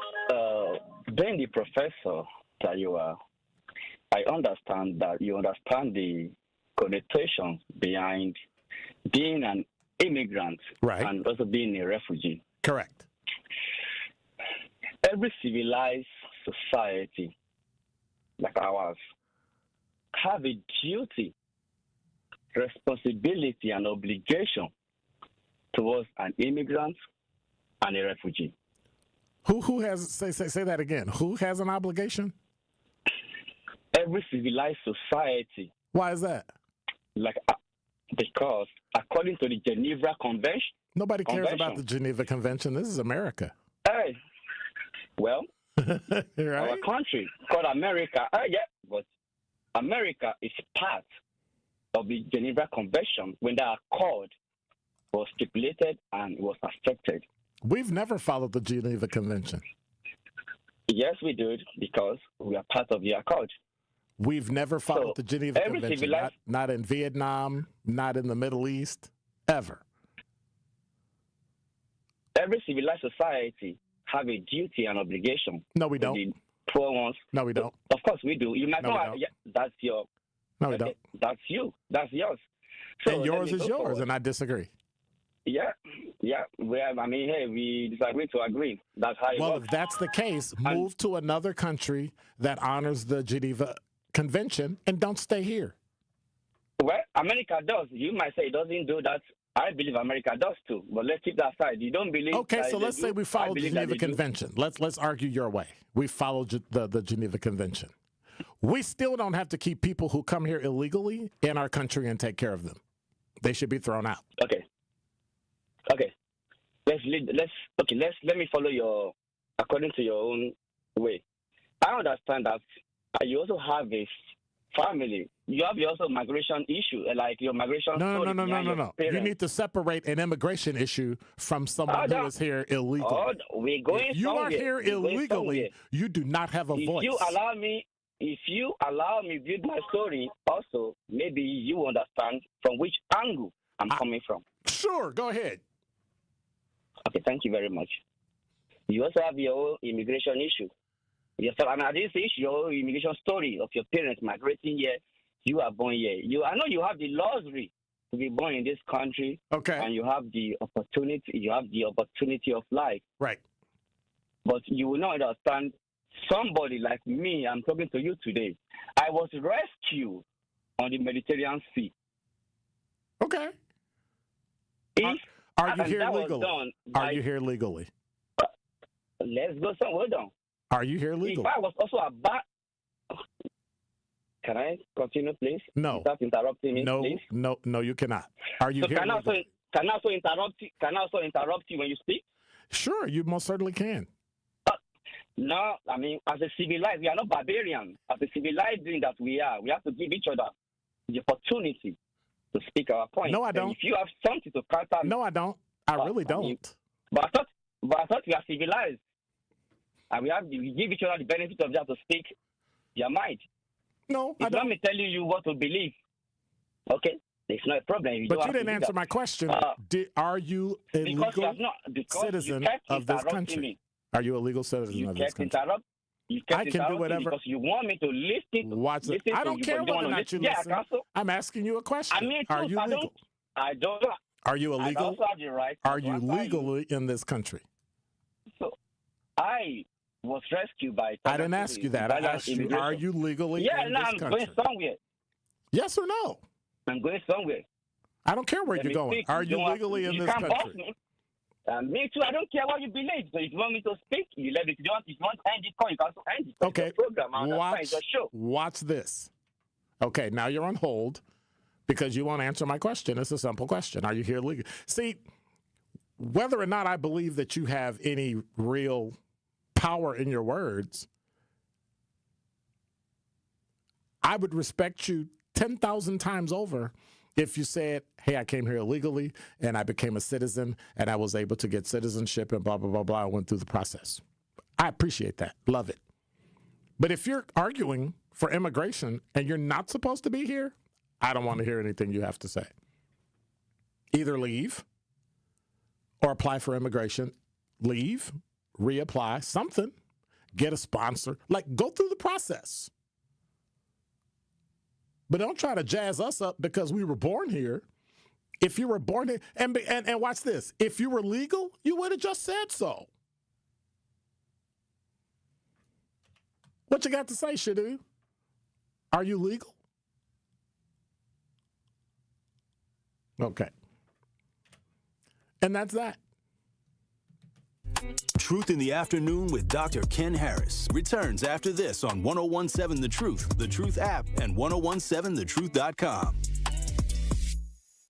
being the professor that you are, I understand that you understand the connotations behind being an immigrant and also being a refugee. Correct. Every civilized society like ours have a duty, responsibility, and obligation towards an immigrant and a refugee. Who has say that again? Who has an obligation? Every civilized society. Why is that? Because according to the Geneva Convention. Nobody cares about the Geneva Convention. This is America. Hey, well, our country called America. But America is part of the Geneva Convention when the accord was stipulated and was accepted. We've never followed the Geneva Convention. Yes, we did, because we are part of the accord. We've never followed the Geneva Convention, not in Vietnam, not in the Middle East, ever. Every civilized society have a duty and obligation. No, we don't. The poor ones. No, we don't. Of course, we do. You might not. Yeah, that's your. No, we don't. That's you. That's yours. So and yours is yours, forward. And I disagree. Yeah. Well, I mean, hey, we disagree to agree. That's how it works. Well, if that's the case, move to another country that honors the Geneva Convention and don't stay here. Well, America does. You might say it doesn't do that. I believe America does too. But let's keep that aside. You don't believe. Okay, so let's say we follow the Geneva Convention. Let's argue your way. We follow the Geneva Convention. We still don't have to keep people who come here illegally in our country and take care of them. They should be thrown out. Okay. Let me follow your according to your own way. I understand that you also have a family. You have also migration issue, like your migration. No. You need to separate an immigration issue from someone who is here illegally. We're going if you somewhere. are here illegally, you do not have a voice. If you allow me build my story, also maybe you understand from which angle I'm coming from. Sure, go ahead. Okay, thank you very much. You also have your own immigration issue. Yes, sir. I didn't see your immigration story of your parents migrating here. You are born here. I know you have the luxury to be born in this country. Okay. And you have the opportunity. You have the opportunity of life. Right. But you will not understand. Somebody like me, I'm talking to you today. I was rescued on the Mediterranean Sea. Okay. Are you here legally? Are you here legally? Let's go somewhere down. Are you here legally? If I was also about... Can I continue, please? No. Without interrupting me, please? No, you cannot. Are you here legally? Can I also interrupt you when you speak? Sure, you most certainly can. No, I mean, as a civilized, we are not barbarians. As a civilized being that we are, we have to give each other the opportunity to speak our point. No, I don't. And if you have something to counter... No, I don't. I really don't. I mean, but I thought we are civilized. And we give each other the benefit of that to speak your mind. No, I don't. Not me telling you what to believe. Okay? It's not a problem. But you didn't answer my question. Are you a legal citizen of this country? Me. Are you a legal citizen of this country? I can do whatever. Because you want me to listen. I don't care whether or not you listen. I'm asking you a question. Are you legal? I don't. Are you illegal? I also have the right. Are you legally in this country? So, I was rescued by... I didn't ask you that. I asked you, are you legally in this country? I'm going somewhere. Yes or no? I'm going somewhere. I don't care where you're going. Are you legally in this country? Me too. I don't care what you believe. So if you want me to speak, you let me. If you want to end this call, you can also end it. Okay. Watch this. Okay, now you're on hold because you won't answer my question. It's a simple question. Are you here legally? See, whether or not I believe that you have any real power in your words, I would respect you 10,000 times over if you said, hey, I came here illegally and I became a citizen and I was able to get citizenship and blah, blah, blah, blah. I went through the process. I appreciate that. Love it. But if you're arguing for immigration and you're not supposed to be here, I don't want to hear anything you have to say. Either leave or apply for immigration. Leave, reapply, something, get a sponsor. Like, go through the process. But don't try to jazz us up because we were born here. If you were born here, and watch this, if you were legal, you would have just said so. What you got to say, Shadu? Are you legal? Okay. And that's that. Truth in the Afternoon with Dr. Ken Harris returns after this on 1017 The Truth app, and 1017thetruth.com.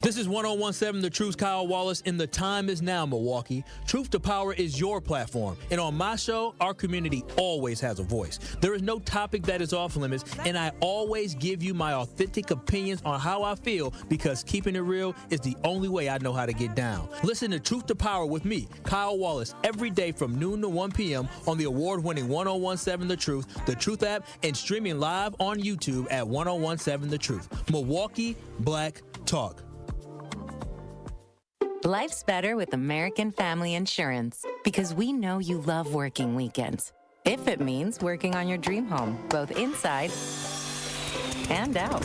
This is 1017 The Truth, Kyle Wallace, and the time is now, Milwaukee. Truth to Power is your platform, and on my show, our community always has a voice. There is no topic that is off limits, and I always give you my authentic opinions on how I feel, because keeping it real is the only way I know how to get down. Listen to Truth to Power with me, Kyle Wallace, every day from noon to 1 p.m. on the award-winning 1017 The Truth app, and streaming live on YouTube at 1017 The Truth. Milwaukee Black Talk. Life's better with American Family Insurance because we know you love working weekends. If it means working on your dream home, both inside and out.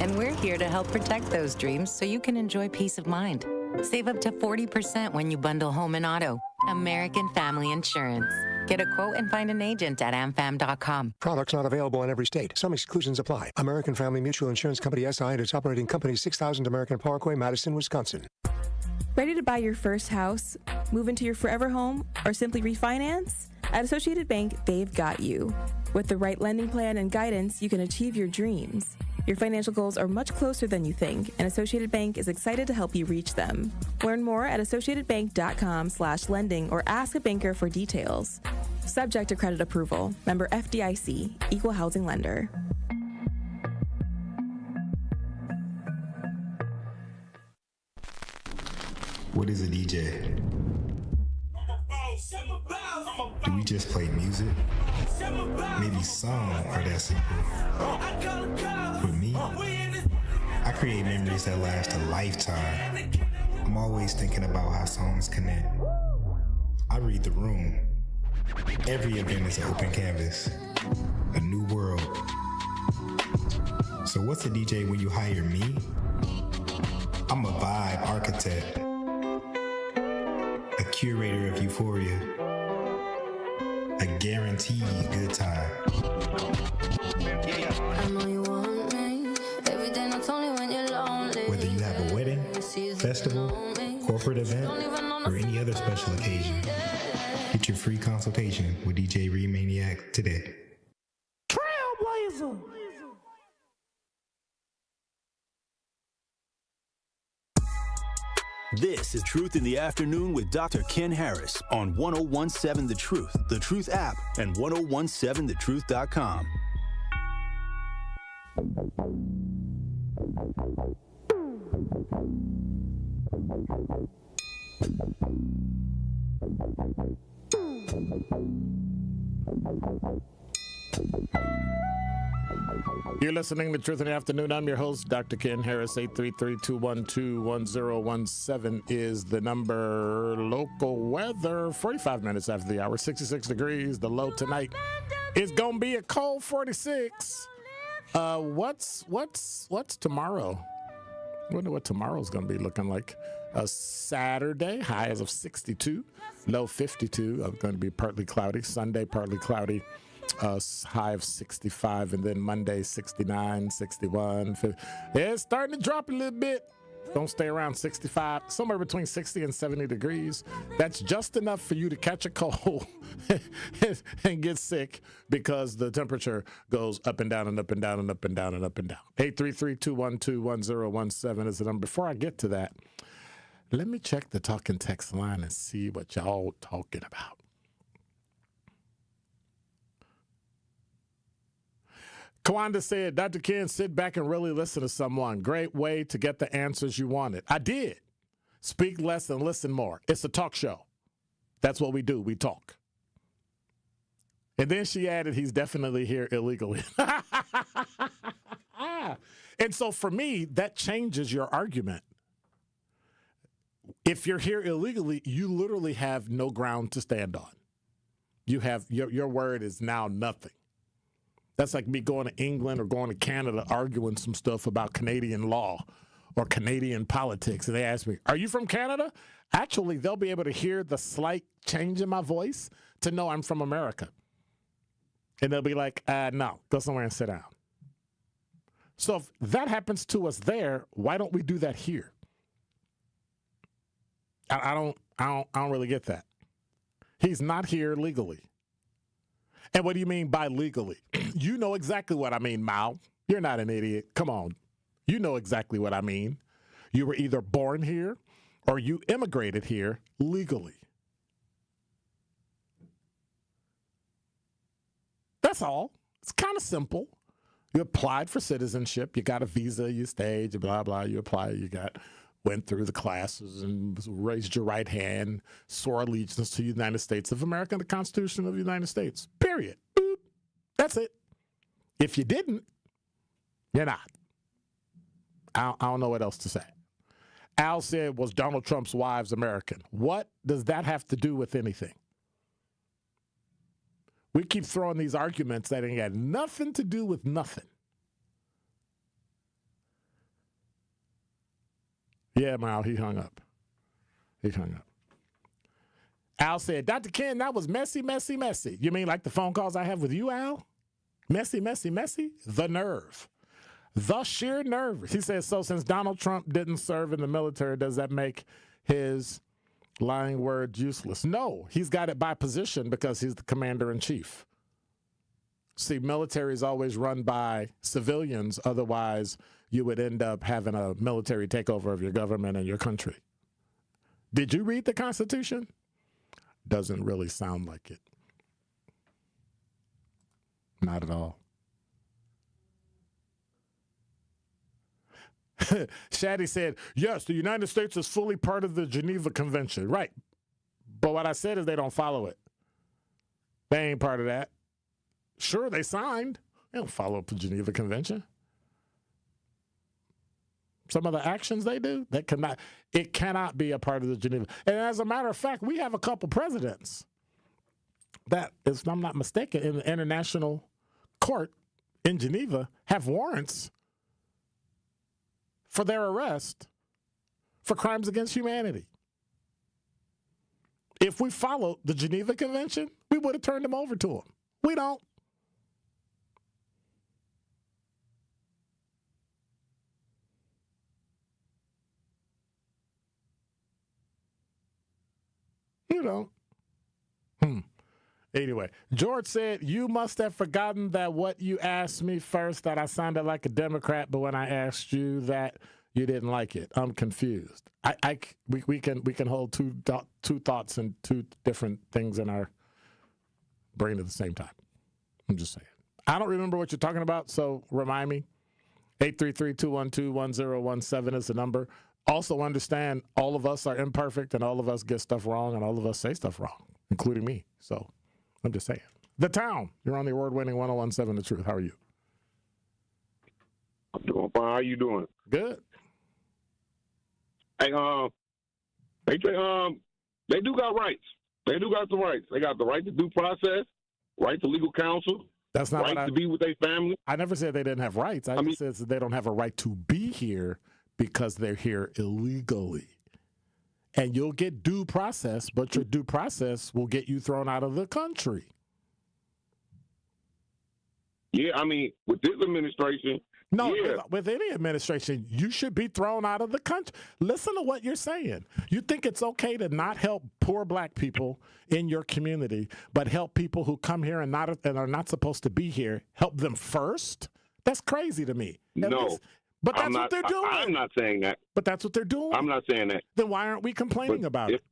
And we're here to help protect those dreams so you can enjoy peace of mind. Save up to 40% when you bundle home and auto. American Family Insurance. Get a quote and find an agent at amfam.com. Products not available in every state. Some exclusions apply. American Family Mutual Insurance Company, SI, and its operating company, 6000 American Parkway, Madison, Wisconsin. Ready to buy your first house, move into your forever home, or simply refinance? At Associated Bank, they've got you. With the right lending plan and guidance, you can achieve your dreams. Your financial goals are much closer than you think, and Associated Bank is excited to help you reach them. Learn more at associatedbank.com/lending or ask a banker for details. Subject to credit approval. Member FDIC. Equal housing lender. What is a DJ? Do we just play music? Maybe some are that simple. For me, I create memories that last a lifetime. I'm always thinking about how songs connect. I read the room, Every event is an open canvas, a new world. So what's a DJ when you hire me? I'm a vibe architect, a curator of euphoria, a guaranteed good time. I know you want me every day, not only when you're lonely. Whether you have a wedding, festival, corporate event, or any other special occasion, get your free consultation with DJ Remaniac today. Trailblazer. This is Truth in the Afternoon with Dr. Ken Harris on 1017 The Truth app, and 1017thetruth.com. You're listening to Truth in the Afternoon. I'm your host, Dr. Ken Harris. 833-212-1017 is the number. Local weather, 45 minutes after the hour, 66 degrees. The low tonight is going to be a cold 46. What's tomorrow? I wonder what tomorrow's going to be looking like. Saturday, highs of 62, low 52. Going to be partly cloudy. Sunday, partly cloudy. High of 65, and then Monday 69, 61. 50. Yeah, it's starting to drop a little bit. Don't stay around 65, somewhere between 60 and 70 degrees. That's just enough for you to catch a cold and get sick, because the temperature goes up and down and up and down and up and down and up and down. 833-212-1017 is the number. Before I get to that, let me check the talking text line and see what y'all talking about. Kawanda said, Dr. Ken, sit back and really listen to someone. Great way to get the answers you wanted. I did. Speak less and listen more. It's a talk show. That's what we do. We talk. And then she added, he's definitely here illegally. And so for me, that changes your argument. If you're here illegally, you literally have no ground to stand on. You have your word is now nothing. That's like me going to England or going to Canada arguing some stuff about Canadian law or Canadian politics. And they ask me, are you from Canada? Actually, they'll be able to hear the slight change in my voice to know I'm from America. And they'll be like, no, go somewhere and sit down. So if that happens to us there, why don't we do that here? I don't really get that. He's not here legally. And what do you mean by legally? You know exactly what I mean, Mao. You're not an idiot. Come on. You know exactly what I mean. You were either born here or you immigrated here legally. That's all. It's kind of simple. You applied for citizenship. You got a visa. You stayed. Blah, blah. You applied. Went through the classes and raised your right hand, swore allegiance to the United States of America and the Constitution of the United States. Period. Boop. That's it. If you didn't, you're not. I don't know what else to say. Al said, was Donald Trump's wives American? What does that have to do with anything? We keep throwing these arguments that ain't got nothing to do with nothing. Yeah, Mal, he hung up. Al said, Dr. Ken, that was messy, messy, messy. You mean like the phone calls I have with you, Al? Messy, messy, messy? The nerve. The sheer nerve. He says, so since Donald Trump didn't serve in the military, does that make his lying word useless? No, he's got it by position because he's the commander-in-chief. See, military is always run by civilians. Otherwise, you would end up having a military takeover of your government and your country. Did you read the Constitution? Doesn't really sound like it. Not at all. Shaddy said, yes, the United States is fully part of the Geneva Convention. Right. But what I said is they don't follow it. They ain't part of that. Sure, they signed. They don't follow the Geneva Convention. Some of the actions they do, it cannot be a part of the Geneva. And as a matter of fact, we have a couple presidents that, if I'm not mistaken, in the international court in Geneva have warrants for their arrest for crimes against humanity. If we followed the Geneva Convention, we would have turned them over to them. We don't. You don't. Anyway, George said, you must have forgotten that what you asked me first, that I sounded like a Democrat, but when I asked you that, you didn't like it. I'm confused. We can hold two thoughts and two different things in our brain at the same time. I'm just saying. I don't remember what you're talking about, so remind me. 833-212-1017 is the number. Also understand all of us are imperfect and all of us get stuff wrong and all of us say stuff wrong, including me. So I'm just saying. The Town, you're on the award-winning 1017 The Truth. How are you? I'm doing fine. How you doing? Good. Hey, they do got rights. They do got some rights. They got the right to due process, right to legal counsel, that's not right to be with their family. I never said they didn't have rights. I just said they don't have a right to be here because they're here illegally. And you'll get due process, but your due process will get you thrown out of the country. Yeah, I mean, with this administration. No, yeah. with any administration, you should be thrown out of the country. Listen to what you're saying. You think it's okay to not help poor black people in your community, but help people who come here and are not supposed to be here, help them first? That's crazy to me. But that's what they're doing. I'm not saying that. But that's what they're doing. I'm not saying that. Then why aren't we complaining about it?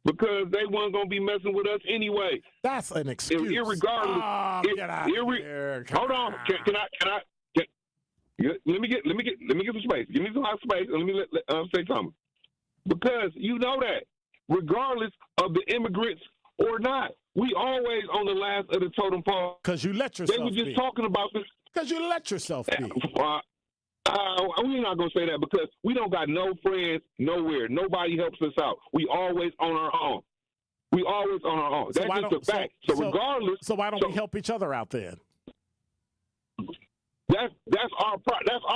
Because they weren't going to be messing with us anyway. That's an excuse. Irregardless. Get out of here. Hold on. Can I? Let me get some space. Give me some hot space and let me say something. Because you know that, regardless of the immigrants or not, we always on the last of the totem pole. Because you let yourself be. They were just talking about this. Because you let yourself be. We're not going to say that because we don't got no friends nowhere. Nobody helps us out. We always on our own. So That's just a fact. So regardless. So why don't we help each other out then? That's our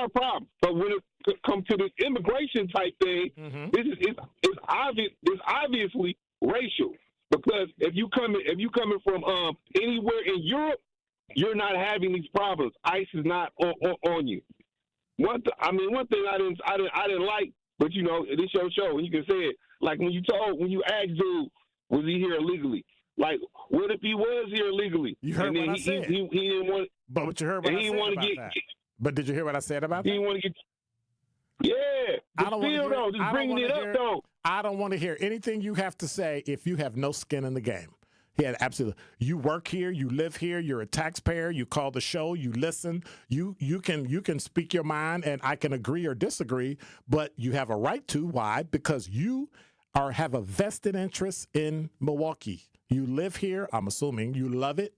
problem. But when it comes to this immigration type thing, it's obviously racial. Because if you coming from anywhere in Europe, you're not having these problems. ICE is not on you. One thing I didn't like, but you know, this your show and you can say it. Like when you asked dude, was he here illegally? Like, what if he was here illegally? You heard what I said. He didn't want. But you heard what I said about that. But did you hear what I said about that? He didn't want to get. Yeah, I don't want to hear anything you have to say if you have no skin in the game. Yeah, absolutely. You work here, you live here, you're a taxpayer, you call the show, you listen, you can speak your mind and I can agree or disagree, but you have a right to. Why? Because you have a vested interest in Milwaukee. You live here, I'm assuming you love it.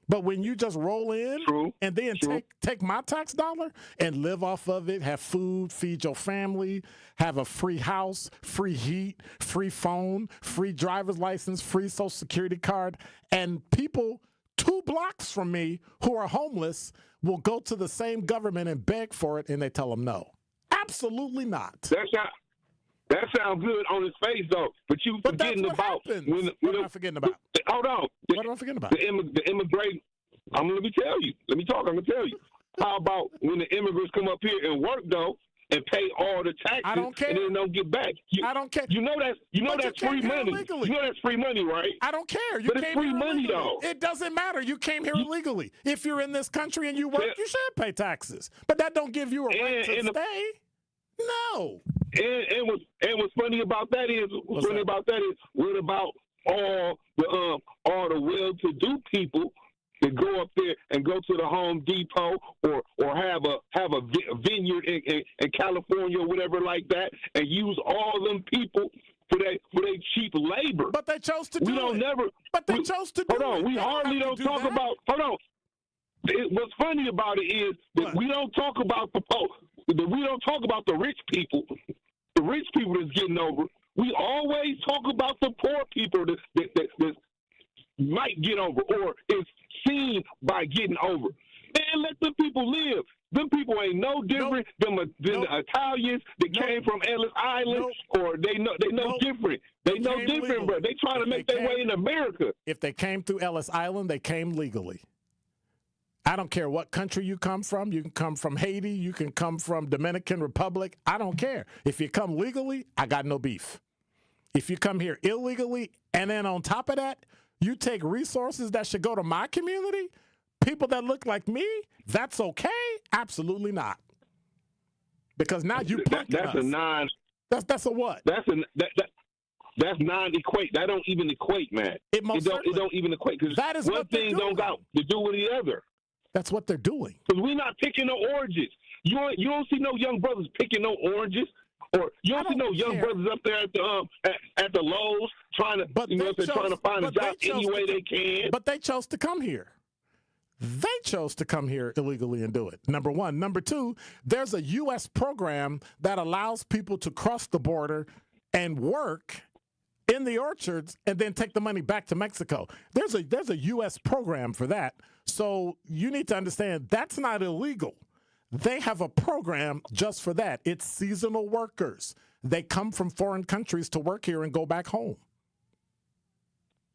But when you just roll in and then take my tax dollar and live off of it, have food, feed your family, have a free house, free heat, free phone, free driver's license, free Social Security card, and people 2 blocks from me who are homeless will go to the same government and beg for it, and they tell them no. Absolutely not. That sounds good on its face, though. But you forgetting about what am I forgetting about? Hold on. What am I forgetting about? The immigrant. Let me tell you. Let me talk. I'm gonna tell you. How about when the immigrants come up here and work though and pay all the taxes I don't care. and then don't get back? I don't care. You know that's free money. Illegally. You know that's free money, right? I don't care. But it's free money though. It doesn't matter. You came here illegally. If you're in this country and you work, you should pay taxes. But that don't give you a right to stay. No. And what's funny about that is what about all the well-to-do people that go up there and go to the Home Depot or have a vineyard in California or whatever like that and use all them people for their cheap labor. But they chose to do it. They chose to do it. Hold on. We hardly don't talk about. Hold on. What's funny about it is that we don't talk about the rich people. The rich people that's getting over. We always talk about the poor people that's might get over or is seen by getting over. Man, let them people live. Them people ain't no different than the Italians that came from Ellis Island, or they know different. They know different, bro. They trying to make their way in America. If they came through Ellis Island, they came legally. I don't care what country you come from. You can come from Haiti. You can come from Dominican Republic. I don't care. If you come legally, I got no beef. If you come here illegally, and then on top of that, you take resources that should go to my community, people that look like me, that's okay? Absolutely not. Because now you that's a non. That's a what? That's non-equate. That don't even equate, man. It don't even equate, because one thing don't got to do with the other. That's what they're doing. Because we're not picking no oranges. You don't see no young brothers picking no oranges, or you don't see no young brothers up there at the Lowe's trying to trying to find a job any way they can. But they chose to come here. They chose to come here illegally and do it, number one. Number two, there's a U.S. program that allows people to cross the border and work in the orchards and then take the money back to Mexico. There's a U.S. program for that. So you need to understand that's not illegal. They have a program just for that. It's seasonal workers. They come from foreign countries to work here and go back home.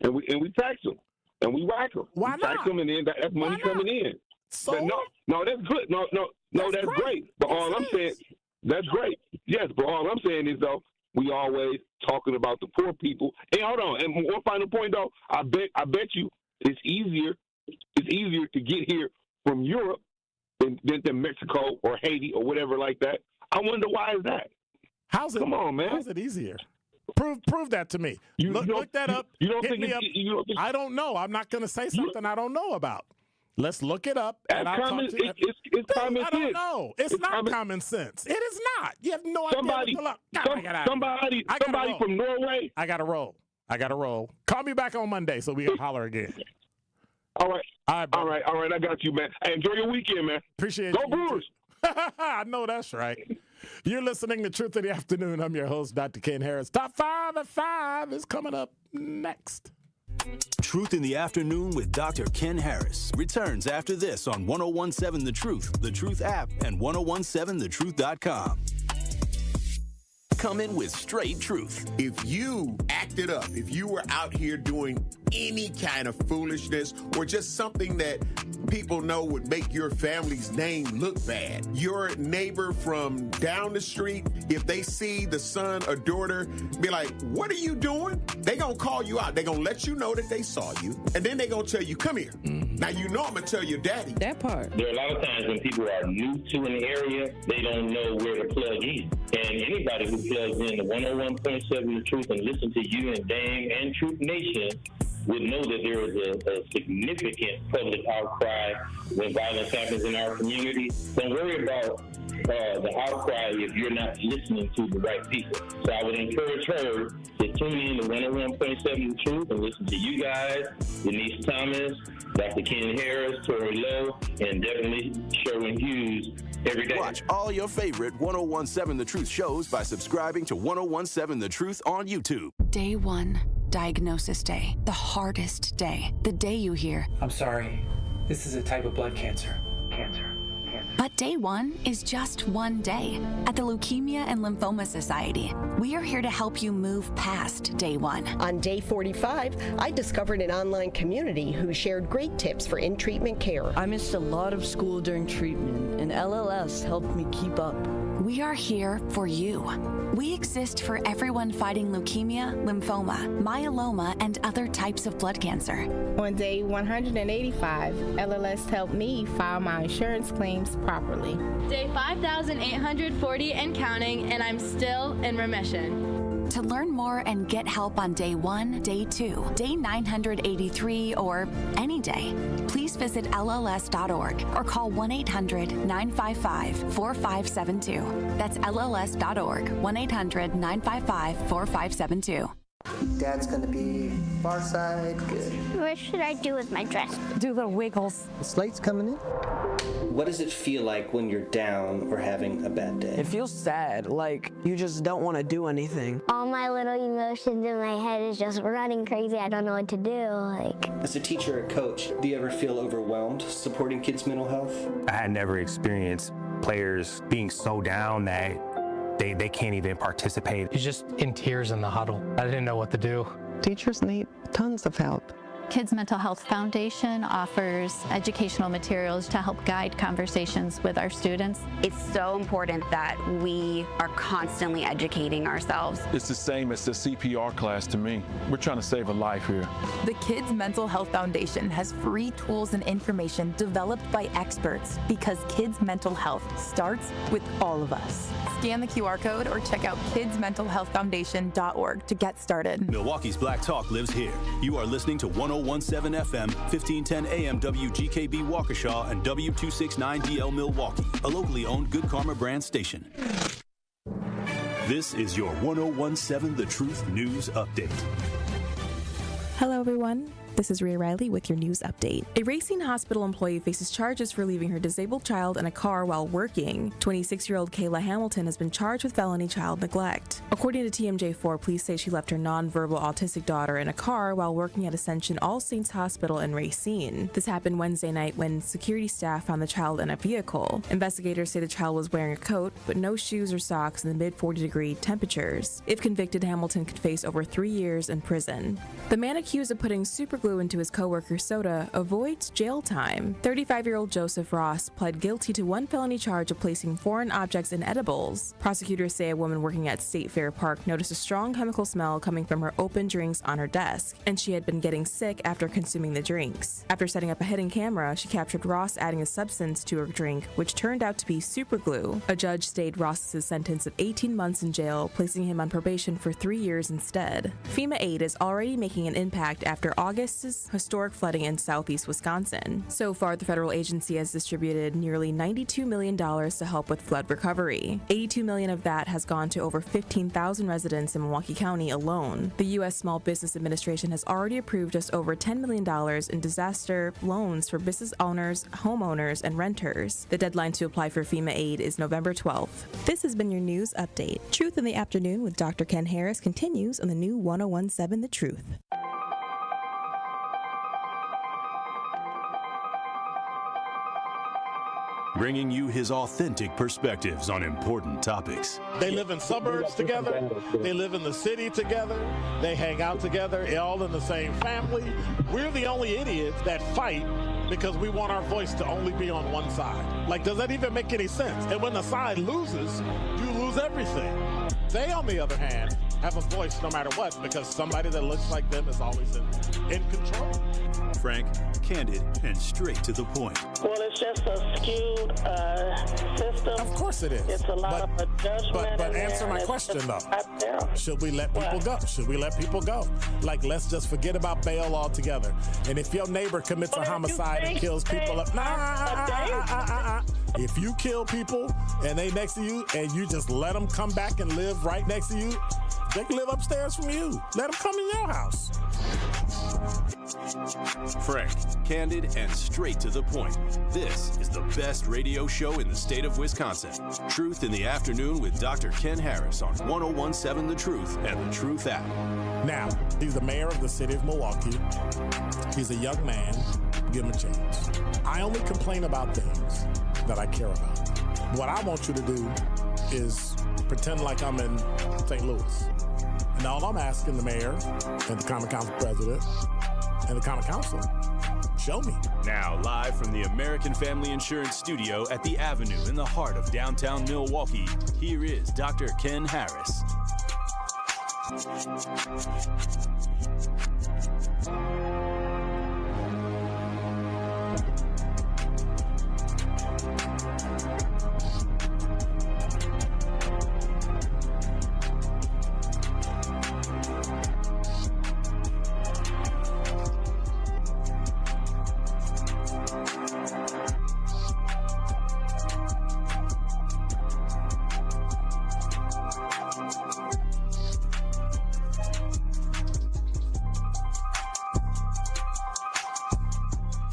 And we tax them. And we whack them. Why we tax not? them, and then that's money coming in. So no, that's good. No, that's great. But all I'm saying, that's great. Yes, but all I'm saying is, though, we always talking about the poor people. And hold on, and one final point, though, I bet you it's easier to get here from Europe than Mexico or Haiti or whatever like that. I wonder why is that? Come on, man. How's it easier? Prove that to me. Look that up. You don't think I don't know. I'm not going to say something I don't know about. Let's look it up. And I'll talk to you. It's common sense. I don't know. It's not common sense. It is not. You have no idea. Somebody from Norway. I got to roll. Call me back on Monday so we can holler again. All right. I got you, man. Hey, enjoy your weekend, man. Appreciate Go Brewers. I know that's right. You're listening to Truth in the Afternoon. I'm your host, Dr. Ken Harris. Top 5 at 5 is coming up next. Truth in the Afternoon with Dr. Ken Harris returns after this on 1017 The Truth app, and 1017thetruth.com. Come in with straight truth. If you acted up, if you were out here doing any kind of foolishness or just something that people know would make your family's name look bad, your neighbor from down the street, if they see the son or daughter, be like, what are you doing? They gonna call you out. They gonna let you know that they saw you, and then they gonna tell you, come here. Now you know I'm gonna tell your daddy. That part. There are a lot of times when people are new to an area, they don't know where to plug in. And anybody who plugs in to 101.7 The Truth and listen to you and Dame and Truth Nation would know that there is a significant public outcry when violence happens in our community. Don't worry about the outcry if you're not listening to the right people. So I would encourage her to tune in to 101.7 The Truth and listen to you guys, Denise Thomas, Dr. Ken Harris, Tori Lowe, and definitely Sherwin Hughes every day. Watch all your favorite 1017 The Truth shows by subscribing to 1017 The Truth on YouTube. Day 1, diagnosis day. The hardest day. The day you hear, I'm sorry, this is a type of blood cancer. But day 1 is just one day. At the Leukemia and Lymphoma Society, we are here to help you move past day 1. On day 45, I discovered an online community who shared great tips for in-treatment care. I missed a lot of school during treatment, and LLS helped me keep up. We are here for you. We exist for everyone fighting leukemia, lymphoma, myeloma, and other types of blood cancer. On day 185, LLS helped me file my insurance claims properly. Day 5,840 and counting, and I'm still in remission. To learn more and get help on day 1, day 2, day 983, or any day, please visit LLS.org or call 1-800-955-4572. That's LLS.org, 1-800-955-4572. Dad's gonna be far side, good. What should I do with my dress? Do little wiggles. The slate's coming in. What does it feel like when you're down or having a bad day? It feels sad, like you just don't want to do anything. All my little emotions in my head is just running crazy. I don't know what to do. As a teacher or coach, do you ever feel overwhelmed supporting kids' mental health? I had never experienced players being so down that they can't even participate. You're just in tears in the huddle. I didn't know what to do. Teachers need tons of help. Kids Mental Health Foundation offers educational materials to help guide conversations with our students. It's so important that we are constantly educating ourselves. It's the same as the CPR class to me. We're trying to save a life here. The Kids Mental Health Foundation has free tools and information developed by experts because kids' mental health starts with all of us. Scan the QR code or check out kidsmentalhealthfoundation.org to get started. Milwaukee's Black Talk lives here. You are listening to 1017 FM, 1510 AM WGKB Waukesha, and W269DL Milwaukee, a locally owned Good Karma brand station. This is your 1017 The Truth News Update. Hello, everyone. This is Rhea Riley with your news update. A Racine Hospital employee faces charges for leaving her disabled child in a car while working. 26-year-old Kayla Hamilton has been charged with felony child neglect. According to TMJ4, police say she left her nonverbal autistic daughter in a car while working at Ascension All Saints Hospital in Racine. This happened Wednesday night when security staff found the child in a vehicle. Investigators say the child was wearing a coat, but no shoes or socks in the mid-40-degree temperatures. If convicted, Hamilton could face over 3 years in prison. The man accused of putting super glue into his coworker's soda avoids jail time. 35-year-old Joseph Ross pled guilty to one felony charge of placing foreign objects in edibles. Prosecutors say a woman working at State Fair Park noticed a strong chemical smell coming from her open drinks on her desk, and she had been getting sick after consuming the drinks. After setting up a hidden camera, she captured Ross adding a substance to her drink, which turned out to be super glue. A judge stayed Ross's sentence of 18 months in jail, placing him on probation for 3 years instead. FEMA aid is already making an impact after August's historic flooding in southeast Wisconsin. So far, the federal agency has distributed nearly $92 million to help with flood recovery. $82 million of that has gone to over 15,000 residents in Milwaukee County alone. The U.S. Small Business Administration has already approved just over $10 million in disaster loans for business owners, homeowners, and renters. The deadline to apply for FEMA aid is November 12th. This has been your news update. Truth in the Afternoon with Dr. Ken Harris continues on the new 1017 The Truth. Bringing you his authentic perspectives on important topics. They live in suburbs together. They live in the city together. They hang out together, all in the same family. We're the only idiots that fight because we want our voice to only be on one side. Like, does that even make any sense? And when the side loses, you lose everything. They, on the other hand, have a voice no matter what because somebody that looks like them is always in control. Frank, candid, and straight to the point. Well, it's just a skewed system. Of course it is. It's a lot of judgment. But answer my question, though. Should we let people go? Should we let people go? Like, let's just forget about bail altogether. And if your neighbor commits a homicide and kills people up, if you kill people and they next to you and you just let them come back and live right next to you, they can live upstairs from you. Let them come in your house. Frank, candid, and straight to the point. This is the best radio show in the state of Wisconsin. Truth in the Afternoon with Dr. Ken Harris on 1017 The Truth and The Truth app. Now, he's the mayor of the city of Milwaukee. He's a young man. Give him a chance. I only complain about things that I care about. What I want you to do is pretend like I'm in St. Louis. And all I'm asking the mayor and the Common Council president and the Common Council, show me. Now, live from the American Family Insurance Studio at the Avenue in the heart of downtown Milwaukee, here is Dr. Ken Harris.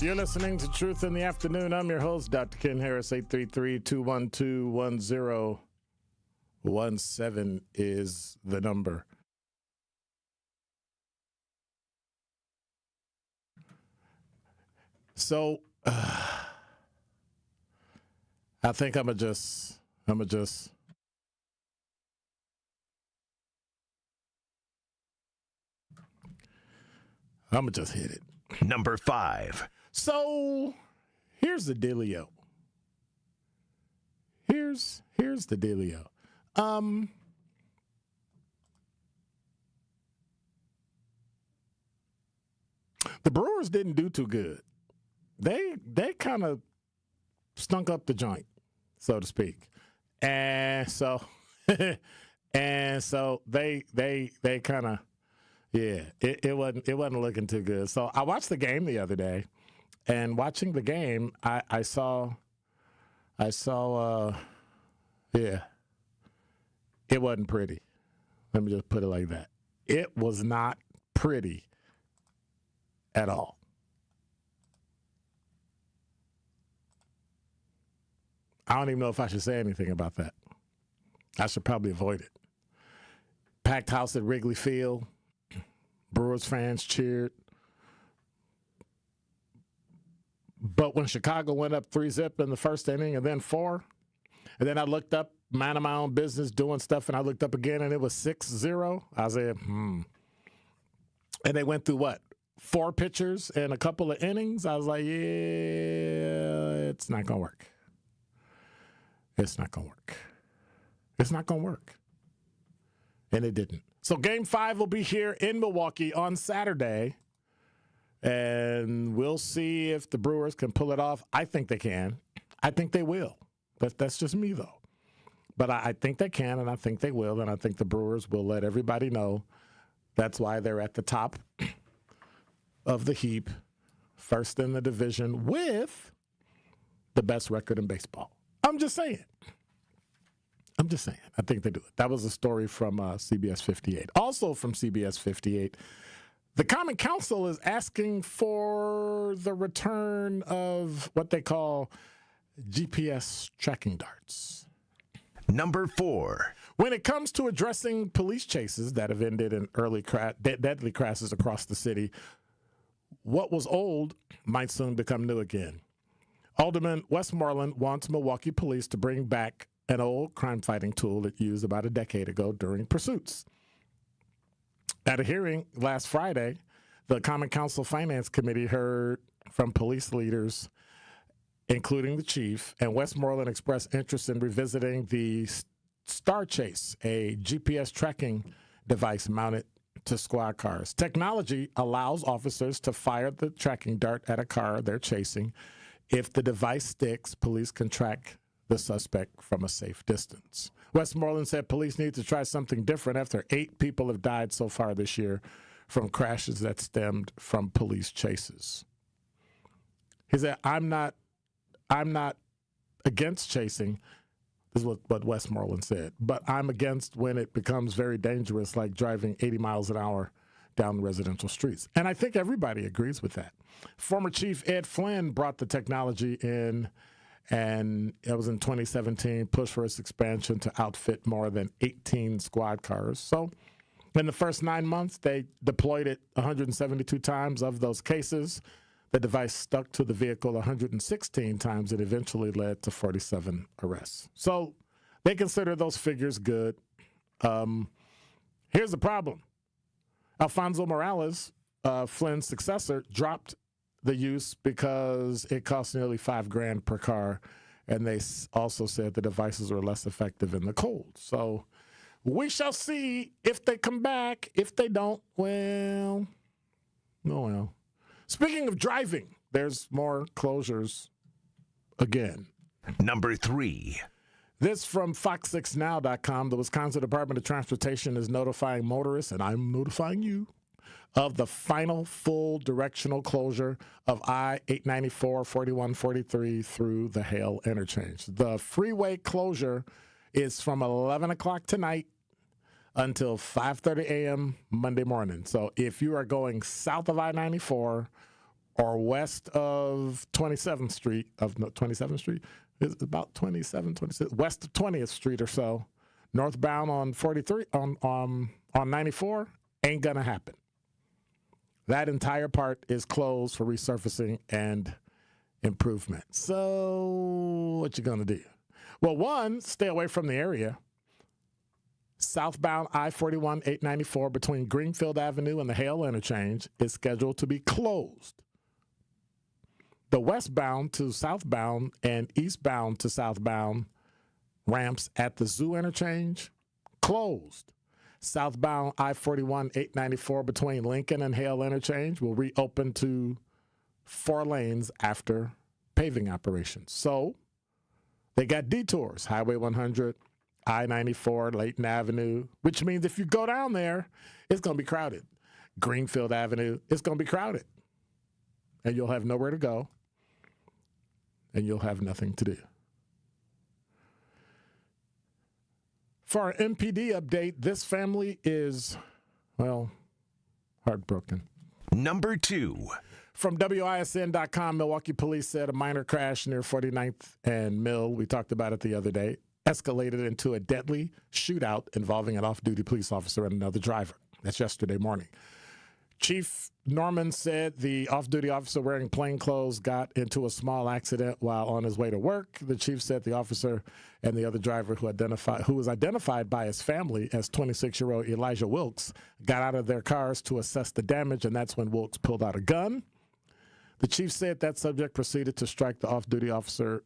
You're listening to Truth in the Afternoon. I'm your host, Dr. Ken Harris. 833-212-1017 is the number. So, I think I'm gonna just hit it. Number 5. So, here's the dealio. Here's the dealio. The Brewers didn't do too good. They kind of stunk up the joint, so to speak, and so they kind of it wasn't looking too good. So I watched the game the other day, and watching the game, I saw it wasn't pretty. Let me just put it like that. It was not pretty at all. I don't even know if I should say anything about that. I should probably avoid it. Packed house at Wrigley Field. Brewers fans cheered. But when Chicago went up 3-0 in the first inning and then 4, and then I looked up, minding my own business, doing stuff, and I looked up again and it was 6-0. I said, And they went through what? 4 pitchers and a couple of innings. I was like, yeah, it's not going to work. It's not going to work. It's not going to work. And it didn't. So Game 5 will be here in Milwaukee on Saturday. And we'll see if the Brewers can pull it off. I think they can. I think they will. That's just me, though. But I think they can, and I think they will. And I think the Brewers will let everybody know. That's why they're at the top of the heap, first in the division with the best record in baseball. I'm just saying. I think they do it. That was a story from CBS 58. Also from CBS 58, the Common Council is asking for the return of what they call GPS tracking darts. Number 4. When it comes to addressing police chases that have ended in early deadly crashes across the city, what was old might soon become new again. Alderman Westmoreland wants Milwaukee police to bring back an old crime-fighting tool it used about a decade ago during pursuits. At a hearing last Friday, the Common Council Finance Committee heard from police leaders, including the chief, and Westmoreland expressed interest in revisiting the Star Chase, a GPS tracking device mounted to squad cars. Technology allows officers to fire the tracking dart at a car they're chasing. If the device sticks, police can track the suspect from a safe distance. Westmoreland said police need to try something different after 8 people have died so far this year from crashes that stemmed from police chases. He said, I'm not against chasing. This is what Westmoreland said. But I'm against when it becomes very dangerous, like driving 80 miles an hour down residential streets. And I think everybody agrees with that. Former Chief Ed Flynn brought the technology in, and it was in 2017, pushed for its expansion to outfit more than 18 squad cars. So in the first 9 months, they deployed it 172 times. Of those cases, the device stuck to the vehicle 116 times. It eventually led to 47 arrests. So they consider those figures good. Here's the problem. Alfonso Morales, Flynn's successor, dropped the use because it costs nearly $5,000 per car, and they also said the devices are less effective in the cold. So we shall see if they come back. If they don't, well, oh well. Speaking of driving, there's more closures again. Number 3. This from Fox6Now.com. The Wisconsin Department of Transportation is notifying motorists, and I'm notifying you, of the final full directional closure of I-894, 41, 43 through the Hale interchange. The freeway closure is from 11 o'clock tonight until 5:30 a.m. Monday morning. So if you are going south of I-94 or west of 27th Street, is about 27, 26, west of 20th Street or so, northbound on 43, on 94, ain't gonna happen. That entire part is closed for resurfacing and improvement. So what you gonna do? Well, one, stay away from the area. Southbound I-41 894 between Greenfield Avenue and the Hale Interchange is scheduled to be closed. The westbound to southbound and eastbound to southbound ramps at the Zoo Interchange, closed. Southbound I-41 894 between Lincoln and Hale Interchange will reopen to 4 lanes after paving operations. So they got detours, Highway 100, I-94, Layton Avenue, which means if you go down there, it's going to be crowded. Greenfield Avenue, it's going to be crowded. And you'll have nowhere to go, and you'll have nothing to do. For our MPD update, this family is, well, heartbroken. Number 2. From WISN.com, Milwaukee police said a minor crash near 49th and Mill, we talked about it the other day, escalated into a deadly shootout involving an off-duty police officer and another driver. That's yesterday morning. Chief Norman said the off-duty officer wearing plain clothes got into a small accident while on his way to work. The chief said the officer and the other driver who was identified by his family as 26-year-old Elijah Wilkes got out of their cars to assess the damage, and that's when Wilkes pulled out a gun. The chief said that subject proceeded to strike the off-duty officer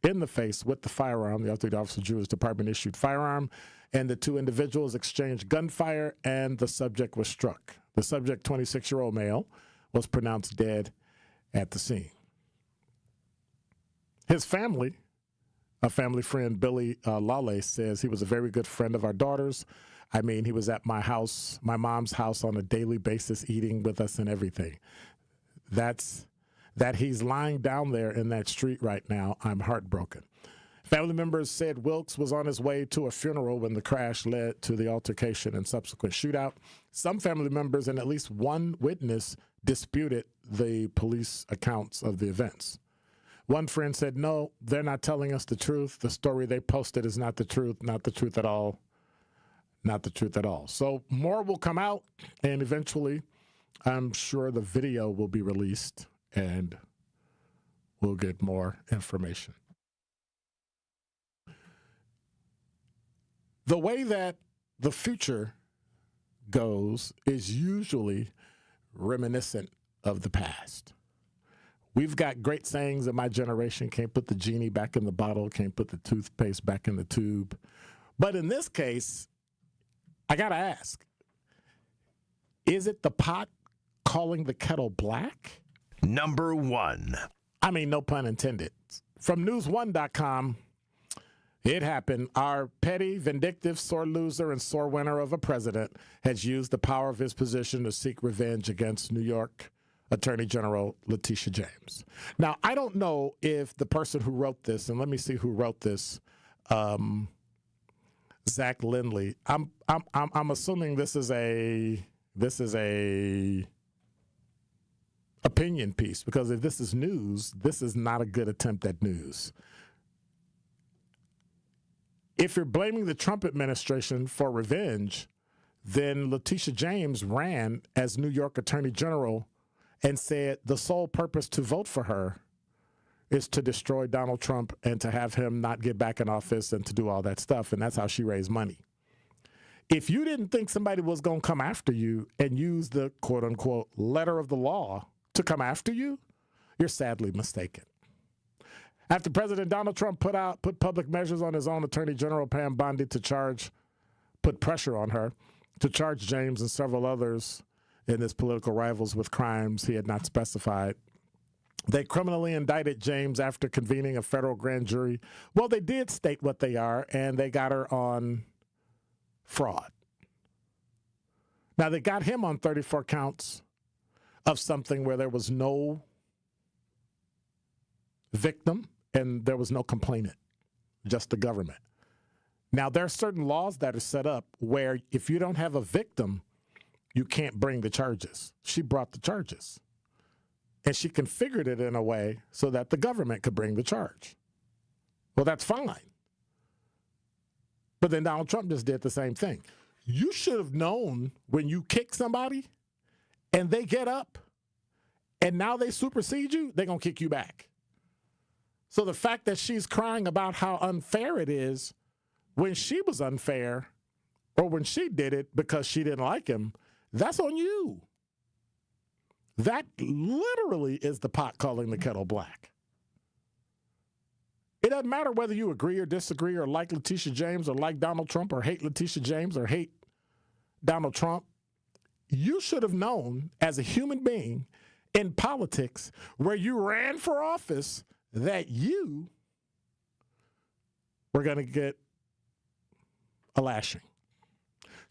in the face with the firearm. The off-duty officer drew his department-issued firearm, and the two individuals exchanged gunfire, and the subject was struck. The subject, 26-year-old male, was pronounced dead at the scene. His family, a family friend, Billy Lale, says he was a very good friend of our daughter's. I mean, he was at my house, my mom's house, on a daily basis, eating with us and everything. That he's lying down there in that street right now, I'm heartbroken. Family members said Wilkes was on his way to a funeral when the crash led to the altercation and subsequent shootout. Some family members and at least one witness disputed the police accounts of the events. One friend said, no, they're not telling us the truth. The story they posted is not the truth at all, not the truth at all. So more will come out, and eventually I'm sure the video will be released and we'll get more information. The way that the future goes is usually reminiscent of the past. We've got great sayings in my generation: can't put the genie back in the bottle, can't put the toothpaste back in the tube. But in this case, I got to ask, is it the pot calling the kettle black? Number 1. I mean, no pun intended. From news1.com, it happened. Our petty, vindictive, sore loser, and sore winner of a president has used the power of his position to seek revenge against New York Attorney General Letitia James. Now, I don't know if the person who wrote this, and let me see who wrote this, Zach Lindley. I'm assuming this is a opinion piece, because if this is news, this is not a good attempt at news. If you're blaming the Trump administration for revenge, then Letitia James ran as New York Attorney General and said the sole purpose to vote for her is to destroy Donald Trump and to have him not get back in office and to do all that stuff. And that's how she raised money. If you didn't think somebody was going to come after you and use the quote unquote letter of the law to come after you, you're sadly mistaken. After President Donald Trump put public measures on his own Attorney General Pam Bondi put pressure on her to charge James and several others in his political rivals with crimes he had not specified. They criminally indicted James after convening a federal grand jury. Well, they did state what they are, and they got her on fraud. Now, they got him on 34 counts of something where there was no victim and there was no complainant, just the government. Now, there are certain laws that are set up where if you don't have a victim, you can't bring the charges. She brought the charges. And she configured it in a way so that the government could bring the charge. Well, that's fine. But then Donald Trump just did the same thing. You should have known when you kick somebody and they get up and now they supersede you, they're going to kick you back. So the fact that she's crying about how unfair it is when she was unfair or when she did it because she didn't like him, that's on you. That literally is the pot calling the kettle black. It doesn't matter whether you agree or disagree or like Letitia James or like Donald Trump or hate Letitia James or hate Donald Trump. You should have known as a human being in politics where you ran for office that you were going to get a lashing.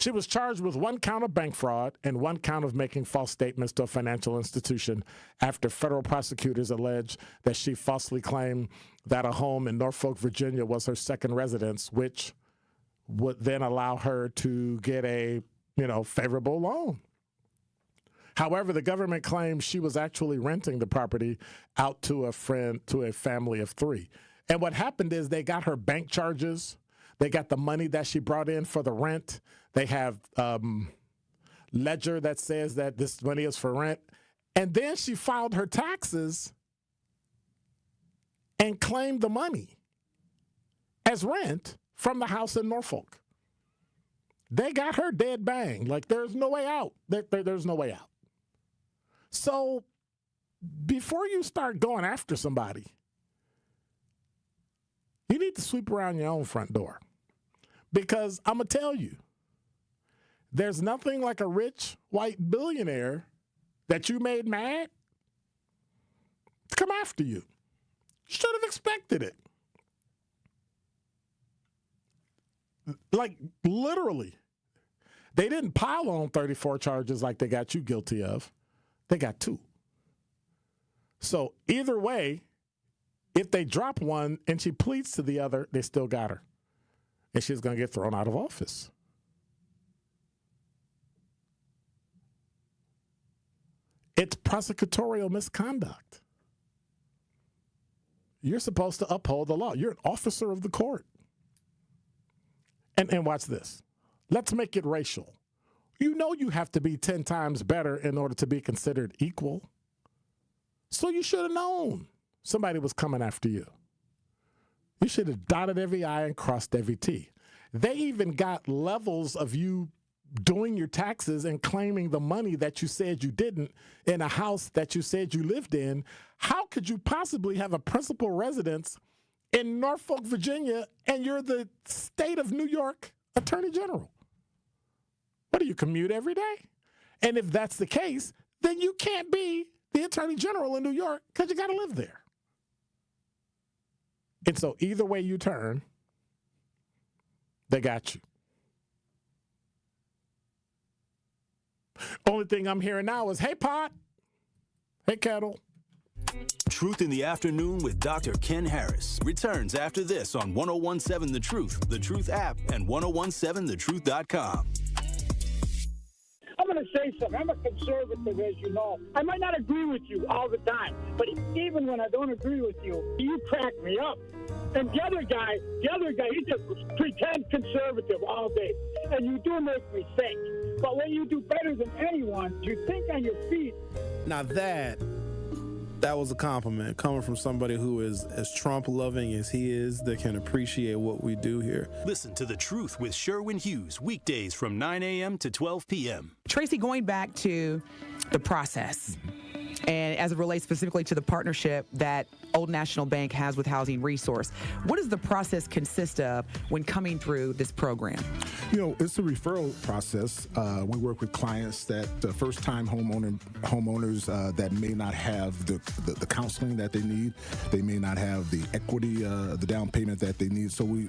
She was charged with 1 count of bank fraud and 1 count of making false statements to a financial institution after federal prosecutors alleged that she falsely claimed that a home in Norfolk, Virginia was her second residence, which would then allow her to get a, favorable loan. However, the government claims she was actually renting the property out to a family of 3. And what happened is they got her bank charges. They got the money that she brought in for the rent. They have ledger that says that this money is for rent. And then she filed her taxes and claimed the money as rent from the house in Norfolk. They got her dead bang. Like, there's no way out. There's no way out. So before you start going after somebody, you need to sweep around your own front door. Because I'm going to tell you, there's nothing like a rich white billionaire that you made mad to come after you. Should have expected it. Like, literally. They didn't pile on 34 charges like they got you guilty of. They got 2. So either way, if they drop one and she pleads to the other, they still got her. And she's going to get thrown out of office. It's prosecutorial misconduct. You're supposed to uphold the law. You're an officer of the court. And watch this. Let's make it racial. You know you have to be 10 times better in order to be considered equal. So you should have known somebody was coming after you. You should have dotted every I and crossed every T. They even got levels of you doing your taxes and claiming the money that you said you didn't in a house that you said you lived in. How could you possibly have a principal residence in Norfolk, Virginia, and you're the state of New York Attorney General? What do you commute every day? And if that's the case, then you can't be the Attorney General in New York because you got to live there. And so either way you turn, they got you. Only thing I'm hearing now is, hey, pot. Hey, kettle. Truth in the Afternoon with Dr. Ken Harris returns after this on 1017 The Truth, The Truth app, and 1017thetruth.com. I'm going to say something. I'm a conservative, as you know. I might not agree with you all the time, but even when I don't agree with you, you crack me up. And the other guy, he just pretends conservative all day. And you do make me think. But when you do better than anyone, you think on your feet. Now that was a compliment coming from somebody who is as Trump-loving as he is, that can appreciate what we do here. Listen to The Truth with Sherwin Hughes, weekdays from 9 a.m. to 12 p.m. Tracy, going back to the process, and as it relates specifically to the partnership that Old National Bank has with Housing Resource, what does the process consist of when coming through this program? It's a referral process. We work with clients that first-time homeowners that may not have the counseling that they need. They may not have the equity, the down payment that they need. So we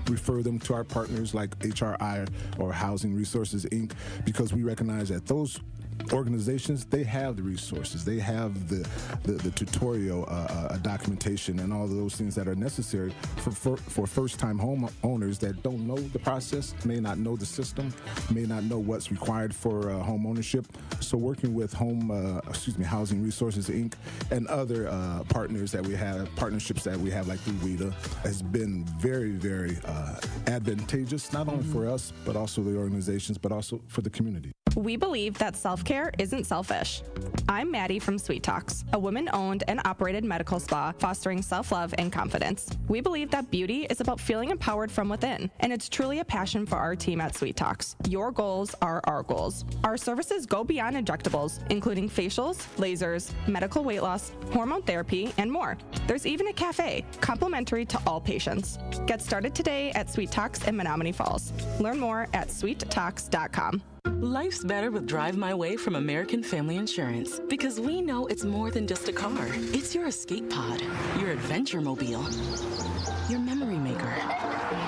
refer them to our partners like HRI or Housing Resources, Inc., because we recognize that those organizations, they have the resources, they have the tutorial documentation and all of those things that are necessary for first-time homeowners that don't know the process, may not know the system, may not know what's required for home ownership. So working with Housing Resources, Inc. and other partnerships that we have, like through WIDA, has been very, very advantageous, not only for us, but also the organizations, but also for the community. We believe that self-care isn't selfish. I'm Maddie from Sweet Talks, a women-owned and operated medical spa fostering self-love and confidence. We believe that beauty is about feeling empowered from within, and it's truly a passion for our team at Sweet Talks. Your goals are our goals. Our services go beyond injectables, including facials, lasers, medical weight loss, hormone therapy, and more. There's even a cafe, complimentary to all patients. Get started today at Sweet Talks in Menominee Falls. Learn more at sweettalks.com. Life's better with Drive My Way from American Family Insurance, because we know it's more than just a car. It's your escape pod, your adventure mobile, your memory maker.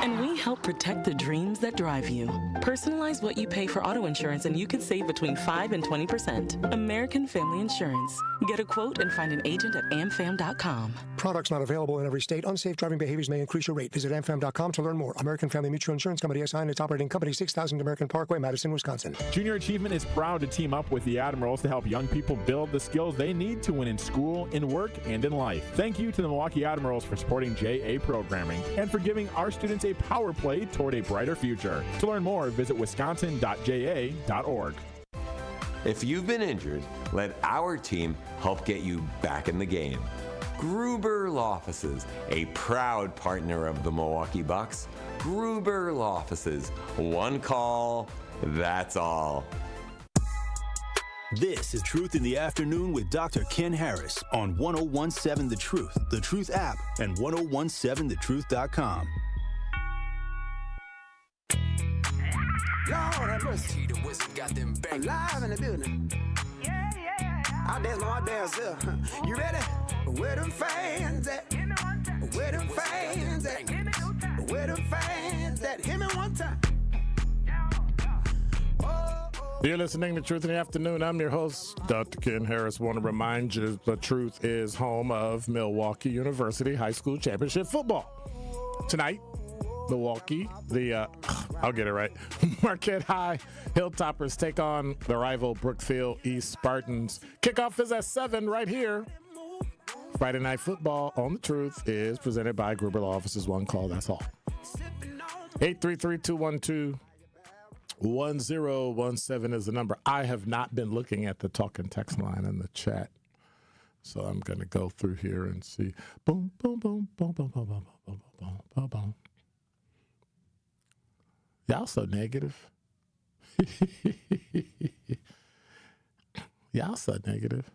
And we help protect the dreams that drive you. Personalize what you pay for auto insurance and you can save between 5 and 20%. American Family Insurance. Get a quote and find an agent at amfam.com. Products not available in every state. Unsafe driving behaviors may increase your rate. Visit amfam.com to learn more. American Family Mutual Insurance Company SI and its operating company, 6000 American Parkway, Madison, Wisconsin. Junior Achievement is proud to team up with the Admirals to help young people build the skills they need to win in school, in work, and in life. Thank you to the Milwaukee Admirals for supporting JA programming and for giving our students a power play toward a brighter future. To learn more, visit wisconsin.ja.org. If you've been injured, let our team help get you back in the game. Gruber Law Offices, a proud partner of the Milwaukee Bucks. Gruber Law Offices, one call, that's all. This is Truth in the Afternoon with Dr. Ken Harris on 1017 The Truth app, and 1017thetruth.com. Lord have mercy. Alive in the building. I dance on my damn self. You ready? Where them fans at? Where them fans at? Where them fans at? Hit me one time. You're listening to Truth in the Afternoon. I'm your host, Dr. Ken Harris. Want to remind you the Truth is home of Milwaukee University High School Championship football. Tonight, Milwaukee, I'll get it right, Marquette High Hilltoppers take on the rival Brookfield East Spartans. Kickoff is at 7 right here. Friday Night Football on the Truth is presented by Gruber Law Offices. One call, that's all. 833-212-1017 is the number. I have not been looking at the talk and text line in the chat, so I'm going to go through here and see. Boom, boom, boom, boom, boom, boom, boom, boom, boom, boom, boom. Y'all so negative. Y'all so negative.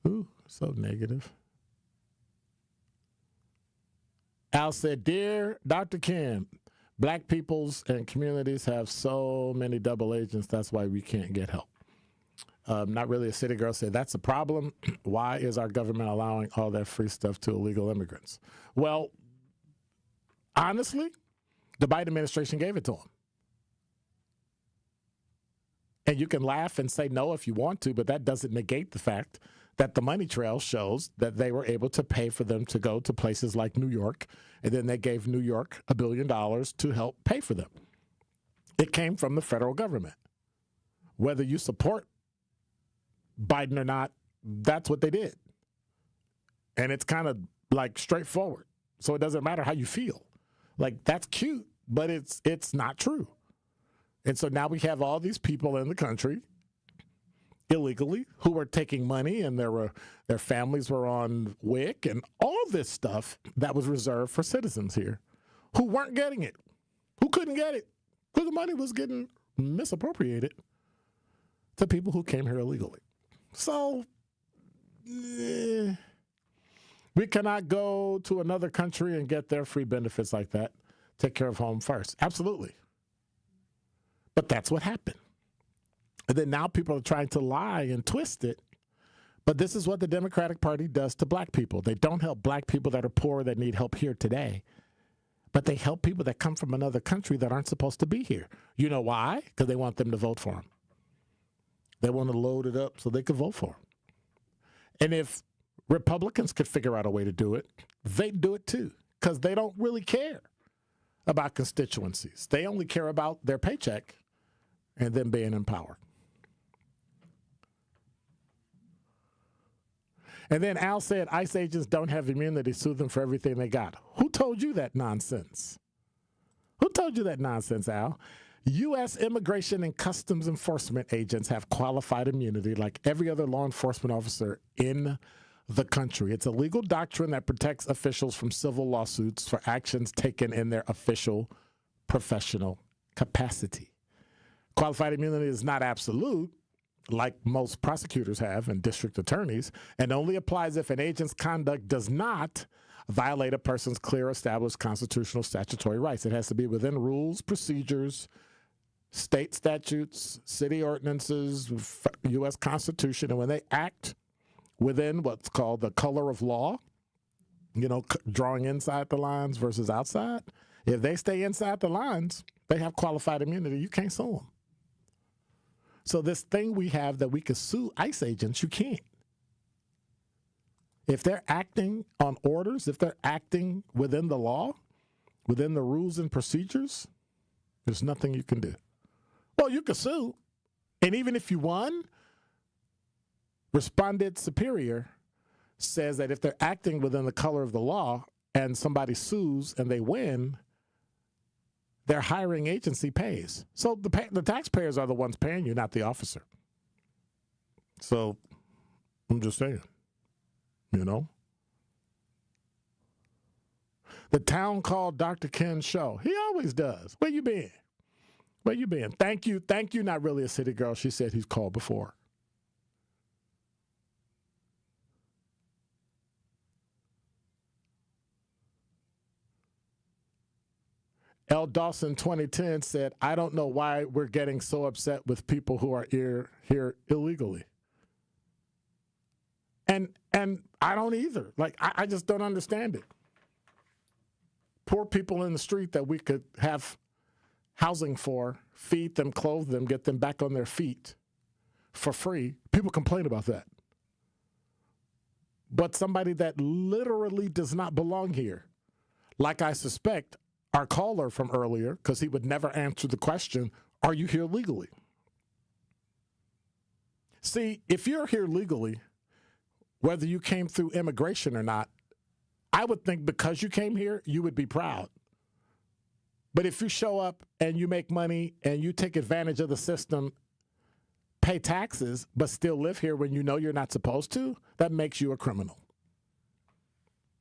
Ooh, so negative. Al said, "Dear Dr. Ken, black peoples and communities have so many double agents. That's why we can't get help." Not really a city girl said, "That's a problem. Why is our government allowing all that free stuff to illegal immigrants?" Well, honestly, the Biden administration gave it to them. And you can laugh and say no if you want to, but that doesn't negate the fact that the money trail shows that they were able to pay for them to go to places like New York, and then they gave New York $1 billion to help pay for them. It came from the federal government. Whether you support Biden or not, that's what they did. And it's kind of like straightforward. So it doesn't matter how you feel. Like, that's cute, but it's not true. And so now we have all these people in the country illegally who are taking money, and their families were on WIC and all this stuff that was reserved for citizens here who weren't getting it, who couldn't get it, because the money was getting misappropriated to people who came here illegally. So we cannot go to another country and get their free benefits like that. Take care of home first. Absolutely. But that's what happened. And then now people are trying to lie and twist it. But this is what the Democratic Party does to black people. They don't help black people that are poor, that need help here today. But they help people that come from another country that aren't supposed to be here. You know why? Because they want them to vote for them. They want to load it up so they can vote for them. And if Republicans could figure out a way to do it, they'd do it too, because they don't really care about constituencies. They only care about their paycheck and them being in power. And then Al said ICE agents don't have immunity, sue them for everything they got. Who told you that nonsense? Who told you that nonsense, Al? U.S. Immigration and Customs Enforcement agents have qualified immunity like every other law enforcement officer in the country. It's a legal doctrine that protects officials from civil lawsuits for actions taken in their official professional capacity. Qualified immunity is not absolute, like most prosecutors have and district attorneys, and only applies if an agent's conduct does not violate a person's clear established constitutional statutory rights. It has to be within rules, procedures, state statutes, city ordinances, U.S. Constitution, and when they act within what's called the color of law, you know, drawing inside the lines versus outside, if they stay inside the lines, they have qualified immunity. You can't sue them. So this thing we have that we could sue ICE agents, you can't. If they're acting on orders, if they're acting within the law, within the rules and procedures, there's nothing you can do. Well, you can sue. And even if you won, Respondent Superior says that if they're acting within the color of the law and somebody sues and they win, their hiring agency pays. So the taxpayers are the ones paying you, not the officer. So I'm just saying, you know. The town called Dr. Ken's show. He always does. Where you been? Where you been? Thank you, not really a city girl. She said he's called before. L. Dawson 2010 said, I don't know why we're getting so upset with people who are here illegally. And I don't either. Like, I just don't understand it. Poor people in the street that we could have housing for, feed them, clothe them, get them back on their feet for free. People complain about that. But somebody that literally does not belong here, like I suspect our caller from earlier, because he would never answer the question, are you here legally? See, if you're here legally, whether you came through immigration or not, I would think because you came here, you would be proud. But if you show up and you make money and you take advantage of the system, pay taxes, but still live here when you know you're not supposed to, that makes you a criminal.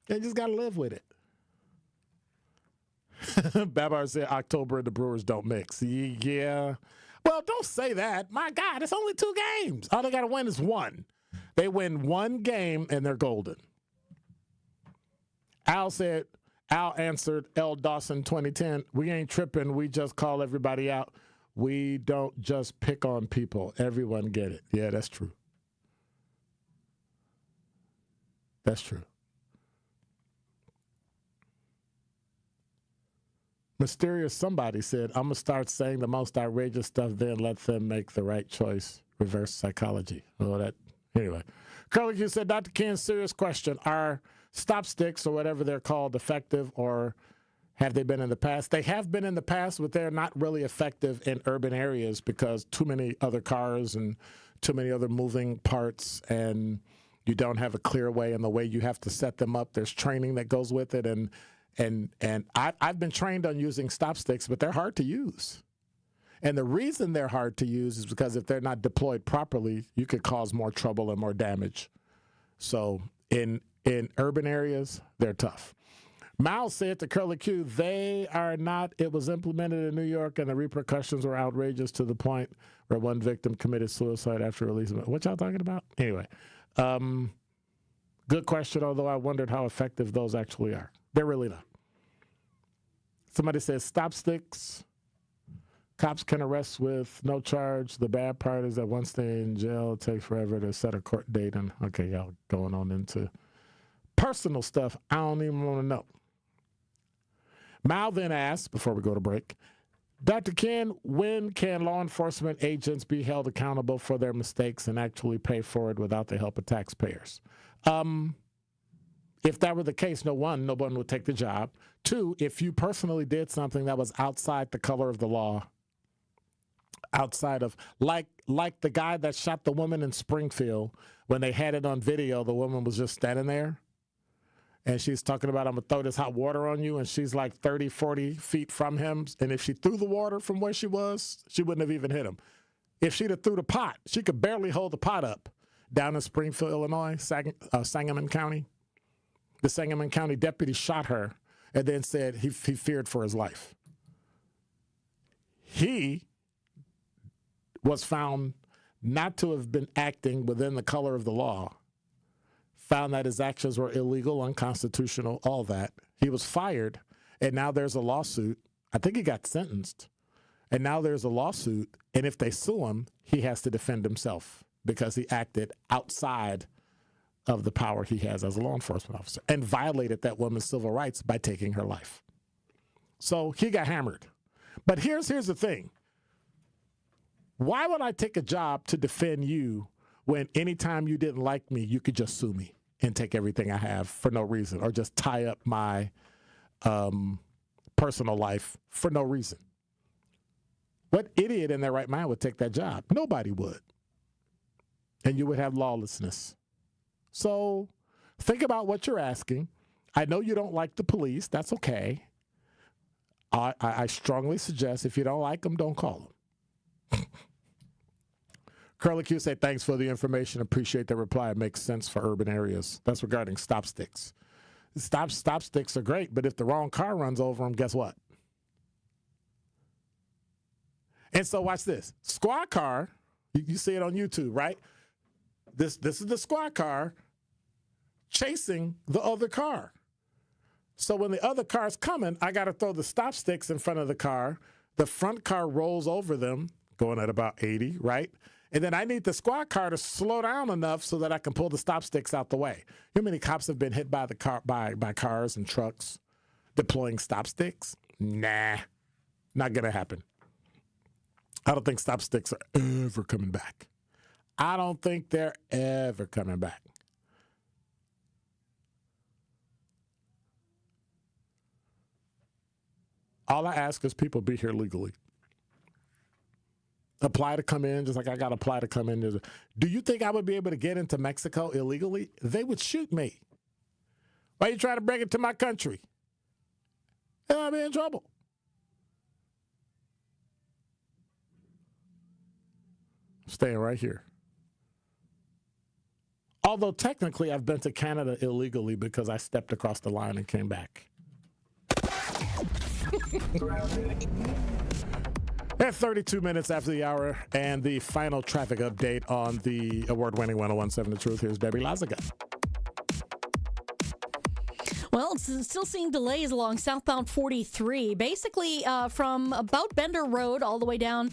You just got to live with it. Babar said October and the Brewers don't mix. Yeah. Well, don't say that. My God, it's only 2 games. All they got to win is 1. They win 1 game and they're golden. Al answered L. Dawson 2010, we ain't tripping. We just call everybody out. We don't just pick on people. Everyone get it. Yeah, that's true. That's true. Mysterious somebody said, I'm going to start saying the most outrageous stuff, then let them make the right choice. Reverse psychology. Well, anyway. Curly Q said, Dr. Ken, serious question. Are stop sticks or whatever they're called effective, or have they been in the past? They have been in the past, but they're not really effective in urban areas because too many other cars and too many other moving parts, and you don't have a clear way, and the way you have to set them up, there's training that goes with it, and I've been trained on using stop sticks, but they're hard to use. And the reason they're hard to use is because if they're not deployed properly, you could cause more trouble and more damage. So in urban areas, they're tough. Miles said to Curly Q, they are not. It was implemented in New York, and the repercussions were outrageous to the point where one victim committed suicide after releasing it. What y'all talking about? Anyway, good question, although I wondered how effective those actually are. They're really not. Somebody says stop sticks. Cops can arrest with no charge. The bad part is that once they're in jail, it takes forever to set a court date. And okay, y'all going on into personal stuff I don't even want to know. Mal then asked, before we go to break, Dr. Ken, when can law enforcement agents be held accountable for their mistakes and actually pay for it without the help of taxpayers? If that were the case, no one would take the job. 2, if you personally did something that was outside the color of the law, outside of, like the guy that shot the woman in Springfield when they had it on video, the woman was just standing there. And she's talking about, I'm going to throw this hot water on you. And she's like 30, 40 feet from him. And if she threw the water from where she was, she wouldn't have even hit him. If she'd have threw the pot, she could barely hold the pot up. Down in Springfield, Illinois, Sangamon County. The Sangamon County deputy shot her and then said he feared for his life. He was found not to have been acting within the color of the law, found that his actions were illegal, unconstitutional, all that. He was fired, and now there's a lawsuit. I think he got sentenced, and now there's a lawsuit, and if they sue him, he has to defend himself because he acted outside of the power he has as a law enforcement officer and violated that woman's civil rights by taking her life. So he got hammered. But here's the thing. Why would I take a job to defend you when anytime you didn't like me, you could just sue me and take everything I have for no reason, or just tie up my personal life for no reason? What idiot in their right mind would take that job? Nobody would. And you would have lawlessness. So think about what you're asking. I know you don't like the police. That's okay. I strongly suggest if you don't like them, don't call them. Curly Q say, thanks for the information. Appreciate the reply. It makes sense for urban areas. That's regarding stop sticks. Stop sticks are great, but if the wrong car runs over them, guess what? And so watch this. Squad car, you see it on YouTube, right? This is the squad car chasing the other car. So when the other car's coming, I got to throw the stop sticks in front of the car. The front car rolls over them, going at about 80, right? And then I need the squad car to slow down enough so that I can pull the stop sticks out the way. You know how many cops have been hit by the car by cars and trucks deploying stop sticks? Nah, not going to happen. I don't think stop sticks are ever coming back. I don't think they're ever coming back. All I ask is people be here legally. Apply to come in, just like I got to apply to come in. Do you think I would be able to get into Mexico illegally? They would shoot me. Why are you trying to bring it to my country? And I'll be in trouble. Staying right here. Although technically I've been to Canada illegally because I stepped across the line and came back. At 32 minutes after the hour and the final traffic update on the award-winning 1017 The Truth. Here's Debbie Lazaga. Well, it's still seeing delays along southbound 43, basically from about Bender Road all the way down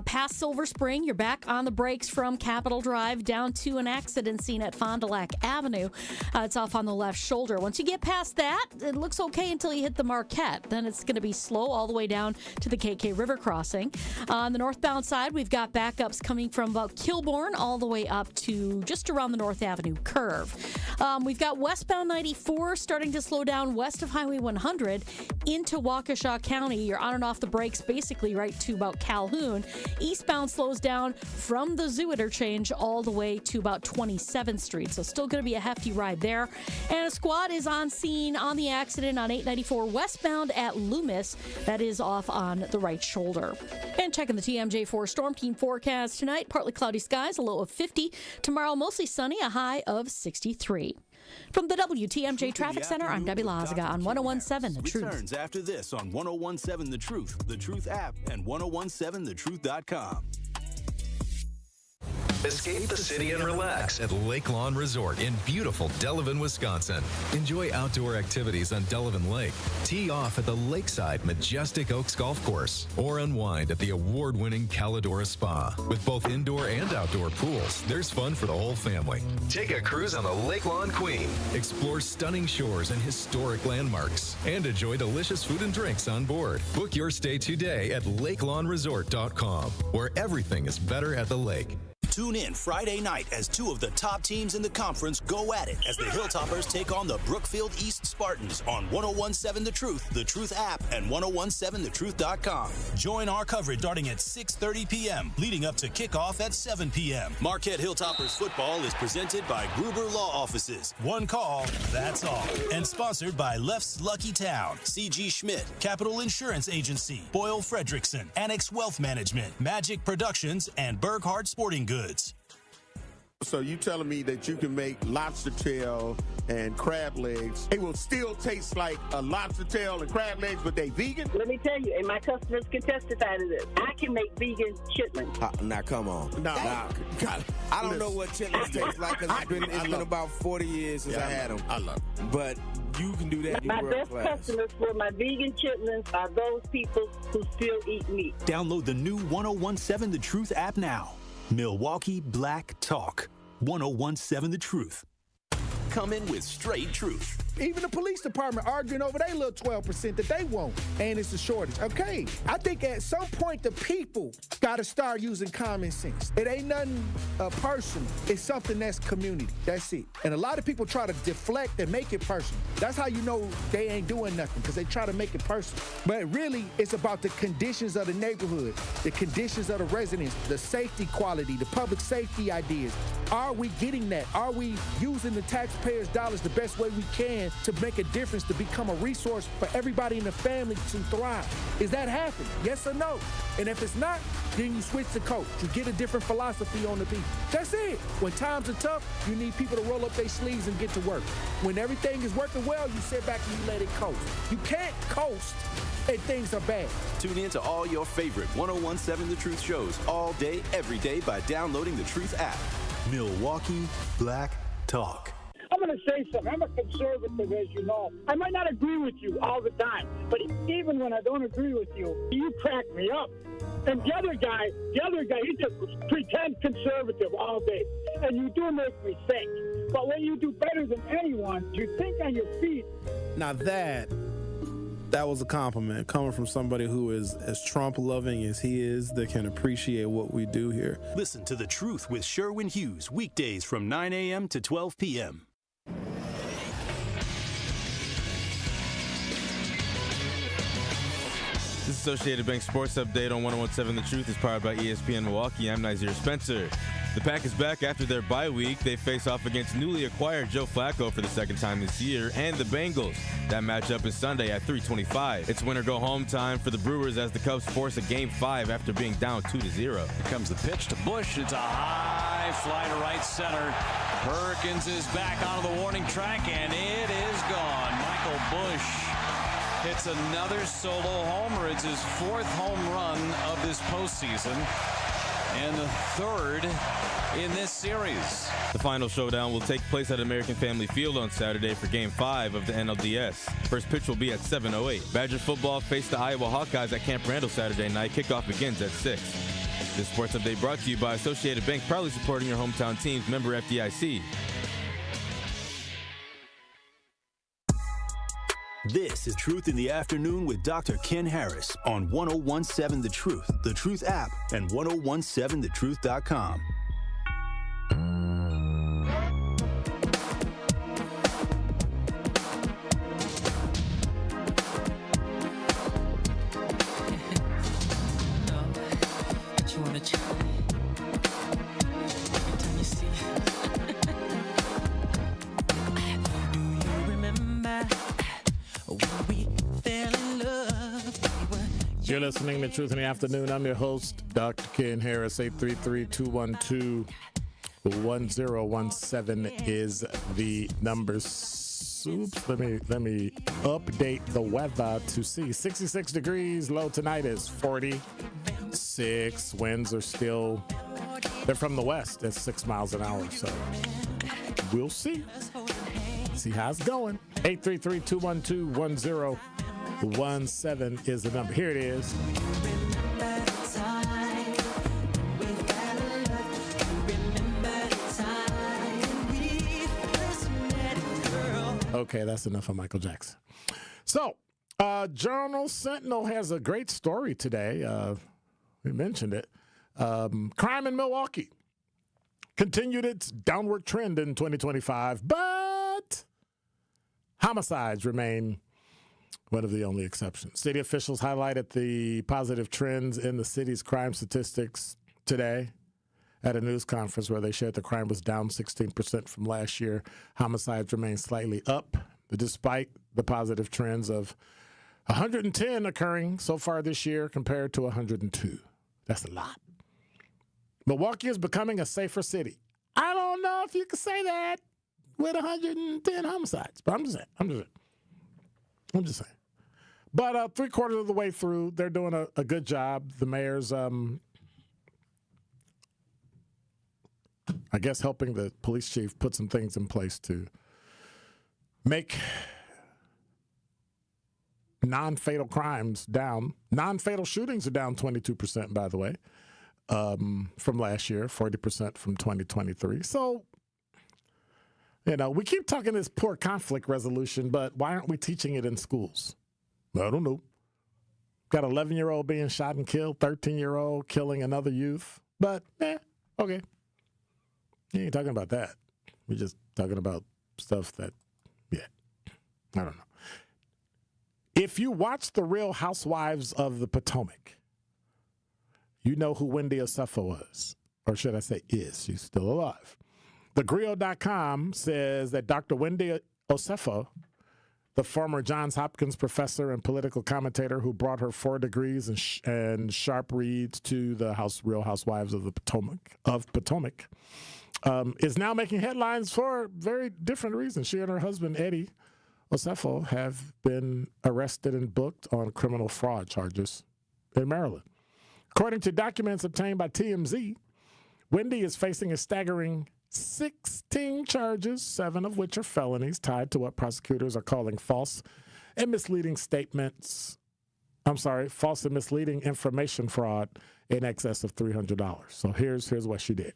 past Silver Spring. You're back on the brakes from Capitol Drive down to an accident scene at Fond du Lac Avenue. It's off on the left shoulder. Once you get past that, it looks okay until you hit the Marquette. Then it's going to be slow all the way down to the KK River crossing. On the northbound side, we've got backups coming from about Kilbourne all the way up to just around the North Avenue curve. We've got westbound 94 starting to slow down west of Highway 100 into Waukesha County. You're on and off the brakes basically right to about Calhoun. Eastbound slows down from the Zoo interchange all the way to about 27th Street. So still going to be a hefty ride there. And a squad is on scene on the accident on 894 westbound at Loomis. That is off on the right shoulder. And checking the TMJ4 Storm Team forecast tonight. Partly cloudy skies, a low of 50. Tomorrow mostly sunny, a high of 63. From the WTMJ Traffic Center, I'm Debbie Lazaga on 1017 The Truth. Returns after this on 1017 The Truth app, and 1017thetruth.com. Escape the city and relax at Lake Lawn Resort in beautiful Delavan, Wisconsin. Enjoy outdoor activities on Delavan Lake. Tee off at the lakeside Majestic Oaks Golf Course or unwind at the award-winning Calidora Spa. With both indoor and outdoor pools, there's fun for the whole family. Take a cruise on the Lake Lawn Queen. Explore stunning shores and historic landmarks. And enjoy delicious food and drinks on board. Book your stay today at lakelawnresort.com, where everything is better at the lake. Tune in Friday night as two of the top teams in the conference go at it as the Hilltoppers take on the Brookfield East Spartans on 1017 The Truth, The Truth app, and 1017thetruth.com. Join our coverage starting at 6:30 p.m., leading up to kickoff at 7 p.m. Marquette Hilltoppers football is presented by Gruber Law Offices. One call, that's all. And sponsored by Left's Lucky Town, C.G. Schmidt, Capital Insurance Agency, Boyle Fredrickson, Annex Wealth Management, Magic Productions, and Berghardt Sporting Goods. So you telling me that you can make lobster tail and crab legs, it will still taste like a lobster tail and crab legs, but they vegan? Let me tell you, and my customers can testify to this, I can make vegan chitlins. Now, come on. No. I don't know what chitlins taste like because it's been about 40 years since I had them. I love it. But you can do that. My best customers for my vegan chitlins are those people who still eat meat. Download the new 1017 The Truth app now. Milwaukee Black Talk. 1017 The Truth. Come in with straight truth. Even the police department arguing over their little 12% that they want, and it's a shortage. Okay, I think at some point the people got to start using common sense. It ain't nothing personal. It's something that's community. That's it. And a lot of people try to deflect and make it personal. That's how you know they ain't doing nothing, because they try to make it personal. But really, it's about the conditions of the neighborhood, the conditions of the residents, the safety quality, the public safety ideas. Are we getting that? Are we using the taxpayers' dollars the best way we can to make a difference, to become a resource for everybody in the family to thrive? Is that happening? Yes or no? And if it's not, then you switch the coach. You get a different philosophy on the people. That's it. When times are tough, you need people to roll up their sleeves and get to work. When everything is working well, you sit back and you let it coast. You can't coast and things are bad. Tune in to all your favorite 1017 The Truth shows all day, every day by downloading the Truth app. Milwaukee Black Talk. I'm going to say something. I'm a conservative, as you know. I might not agree with you all the time, but even when I don't agree with you, you crack me up. And the other guy, he just pretend conservative all day. And you do make me think. But when you do better than anyone, you think on your feet. Now that was a compliment coming from somebody who is as Trump-loving as he is, that can appreciate what we do here. Listen to The Truth with Sherwin Hughes, weekdays from 9 a.m. to 12 p.m. This Associated Bank Sports Update on 1017 The Truth is powered by ESPN Milwaukee. I'm Nazir Spencer. The Pack is back after their bye week. They face off against newly acquired Joe Flacco for the second time this year and the Bengals. That matchup is Sunday at 3:25. It's win or go home time for the Brewers as the Cubs force a Game 5 after being down 2-0. Here comes the pitch to Bush. It's a high fly to right center. Perkins is back onto the warning track, and it is gone. Michael Bush hits another solo homer. It's his fourth home run of this postseason and the third in this series. The final showdown will take place at American Family Field on Saturday for Game 5 of the NLDS. First pitch will be at 7:08. Badger football face the Iowa Hawkeyes at Camp Randall Saturday night. Kickoff begins at 6. This sports update brought to you by Associated Bank, proudly supporting your hometown teams. Member FDIC. This is Truth in the Afternoon with Dr. Ken Harris on 1017 The Truth, The Truth app, and 1017thetruth.com. You're listening to Truth in the Afternoon. I'm your host, Dr. Ken Harris. 833-212-1017 is the number. Oops, let me update the weather to see. 66 degrees. Low tonight is 46. Winds are still, they're from the west at 6 miles an hour. So we'll see. See how it's going. 833-212-1017 is the number. Here it is. Okay, that's enough of Michael Jackson. So, Journal Sentinel has a great story today. We mentioned it. Crime in Milwaukee. continued its downward trend in 2025, but homicides remain one of the only exceptions. City officials highlighted the positive trends in the city's crime statistics today at a news conference where they shared the crime was down 16% from last year. Homicides remain slightly up, despite the positive trends of 110 occurring so far this year compared to 102. That's a lot. Milwaukee is becoming a safer city. I don't know if you can say that with 110 homicides, but I'm just saying. But 3/4 of the way through, they're doing a good job. The mayor's, I guess, helping the police chief put some things in place to make non-fatal crimes down. Non-fatal shootings are down 22%, by the way, from last year, 40% from 2023. So, we keep talking this poor conflict resolution, but why aren't we teaching it in schools? I don't know. Got an 11-year-old being shot and killed, 13-year-old killing another youth. But, okay. You ain't talking about that. We're just talking about stuff that, I don't know. If you watch The Real Housewives of the Potomac, you know who Wendy Osefo was. Or should I say is. She's still alive. TheGrio.com says that Dr. Wendy Osefo, the former Johns Hopkins professor and political commentator who brought her 4 degrees and sharp reads to the Real Housewives of the Potomac, is now making headlines for very different reasons. She and her husband, Eddie Osefo, have been arrested and booked on criminal fraud charges in Maryland. According to documents obtained by TMZ, Wendy is facing a staggering 16 charges, 7 of which are felonies tied to what prosecutors are calling false and misleading information fraud in excess of $300. So here's what she did.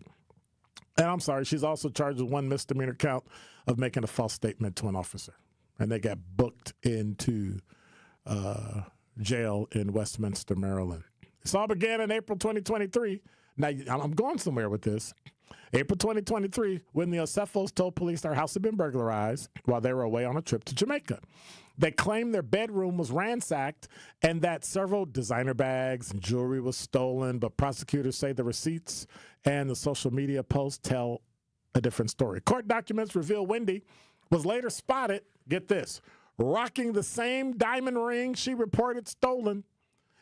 And she's also charged with 1 misdemeanor count of making a false statement to an officer. And they got booked into jail in Westminster, Maryland. This all began in April 2023. Now, I'm going somewhere with this. April 2023, when the Osefos told police their house had been burglarized while they were away on a trip to Jamaica. They claimed their bedroom was ransacked and that several designer bags and jewelry was stolen, but prosecutors say the receipts and the social media posts tell a different story. Court documents reveal Wendy was later spotted, get this, rocking the same diamond ring she reported stolen.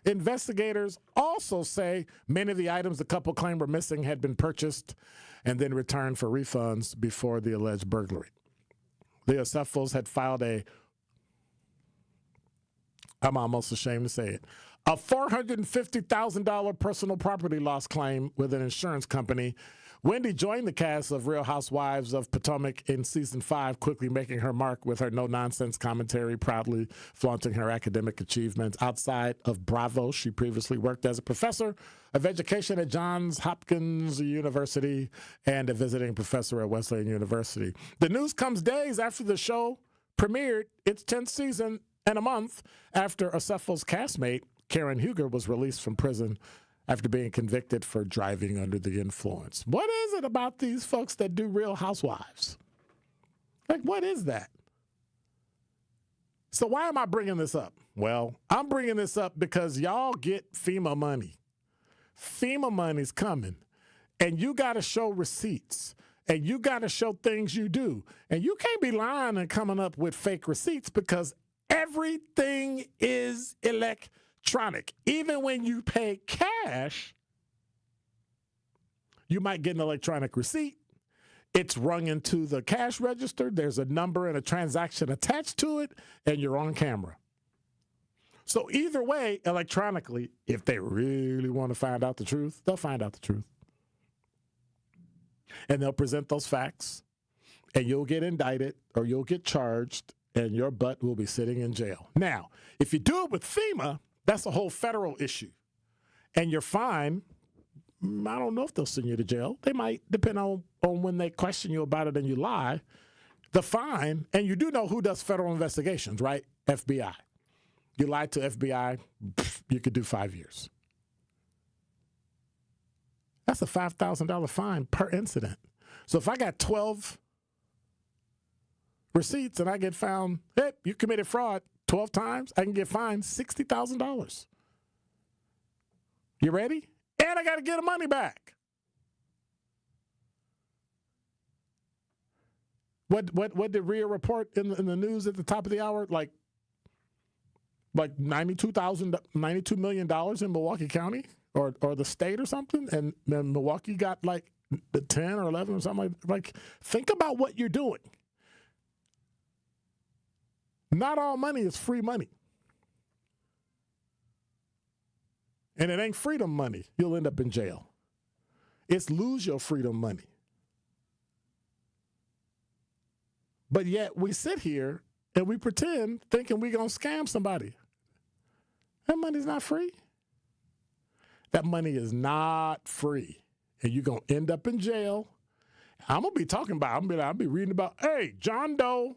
Investigators also say many of the items the couple claimed were missing had been purchased and then returned for refunds before the alleged burglary. The Osefos had filed I'm almost ashamed to say it, a $450,000 personal property loss claim with an insurance company. Wendy joined the cast of Real Housewives of Potomac in season 5, quickly making her mark with her no-nonsense commentary, proudly flaunting her academic achievements. Outside of Bravo, she previously worked as a professor of education at Johns Hopkins University and a visiting professor at Wesleyan University. The news comes days after the show premiered its 10th season and a month after Osefo's castmate, Karen Huger, was released from prison after being convicted for driving under the influence. What is it about these folks that do Real Housewives? Like, what is that? So why am I bringing this up? Well, I'm bringing this up because y'all get FEMA money. FEMA money's coming, and you got to show receipts, and you got to show things you do. And you can't be lying and coming up with fake receipts because everything is electronic. Even when you pay cash, you might get an electronic receipt. It's rung into the cash register. There's a number and a transaction attached to it, and you're on camera. So either way, electronically, if they really want to find out the truth, they'll find out the truth. And they'll present those facts, and you'll get indicted or you'll get charged, and your butt will be sitting in jail. Now, if you do it with FEMA, that's a whole federal issue. And you're fine. I don't know if they'll send you to jail. They might, depend on when they question you about it and you lie. The fine, and you do know who does federal investigations, right? FBI. You lied to FBI, you could do 5 years. That's a $5,000 fine per incident. So if I got 12 receipts and I get found, hey, you committed fraud 12 times, I can get fined $60,000. You ready? And I got to get the money back. What did Rhea report in the news at the top of the hour? Like $92 million in Milwaukee County or the state or something, and then Milwaukee got like the 10 or 11 or something like. Think about what you're doing. Not all money is free money. And it ain't freedom money. You'll end up in jail. It's lose your freedom money. But yet we sit here and we pretend thinking we're going to scam somebody. That money's not free. That money is not free. And you're going to end up in jail. I'm going to be talking about, I'll be reading about, hey, John Doe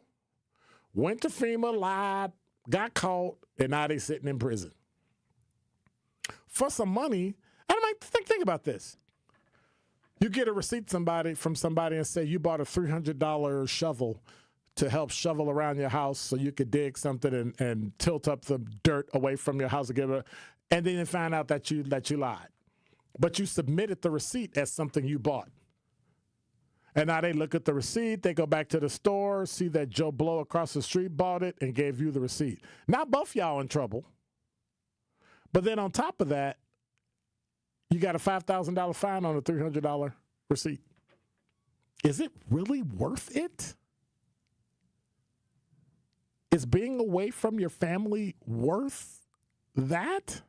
went to FEMA, lied, got caught, and now they're sitting in prison. For some money, and I might think about this. You get a receipt from somebody and say you bought a $300 shovel to help shovel around your house so you could dig something and tilt up the dirt away from your house, and then you find out that you lied. But you submitted the receipt as something you bought. And now they look at the receipt, they go back to the store, see that Joe Blow across the street bought it and gave you the receipt. Now both y'all in trouble. But then on top of that, you got a $5,000 fine on a $300 receipt. Is it really worth it? Is being away from your family worth that?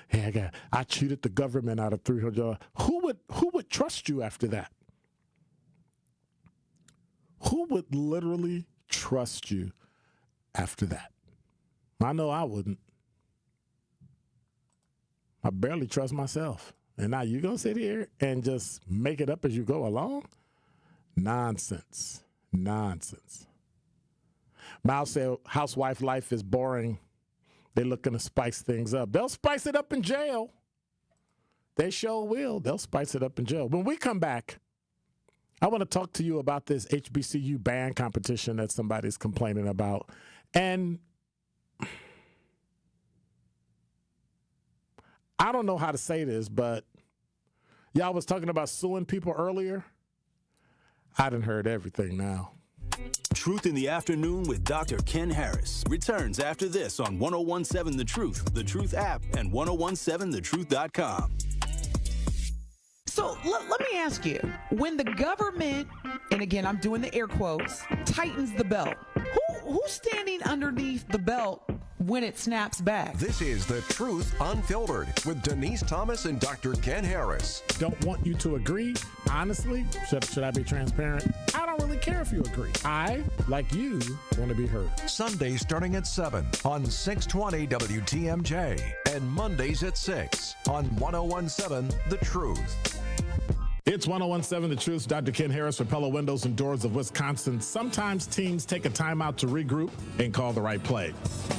Hey, I cheated the government out of $300. Who would trust you after that? Who would literally trust you after that? I know I wouldn't. I barely trust myself. And now you're going to sit here and just make it up as you go along? Nonsense. Nonsense. Miles said housewife life is boring. They're looking to spice things up. They'll spice it up in jail. They sure will. They'll spice it up in jail. When we come back, I want to talk to you about this HBCU band competition that somebody's complaining about. And I don't know how to say this, but y'all was talking about suing people earlier. I done heard everything now. Truth in the Afternoon with Dr. Ken Harris returns after this on 1017 The Truth app, and 1017thetruth.com. So let me ask you, when the government, and again, I'm doing the air quotes, tightens the belt, who's standing underneath the belt when it snaps back? This is The Truth Unfiltered with Denise Thomas and Dr. Ken Harris. Don't want you to agree. Honestly, should I be transparent? I don't really care if you agree. I, like you, want to be heard. Sundays starting at 7 on 620 WTMJ and Mondays at 6 on 1017 The Truth. It's 1017 The Truth. Dr. Ken Harris for Pella Windows and Doors of Wisconsin. Sometimes teams take a timeout to regroup and call the right play.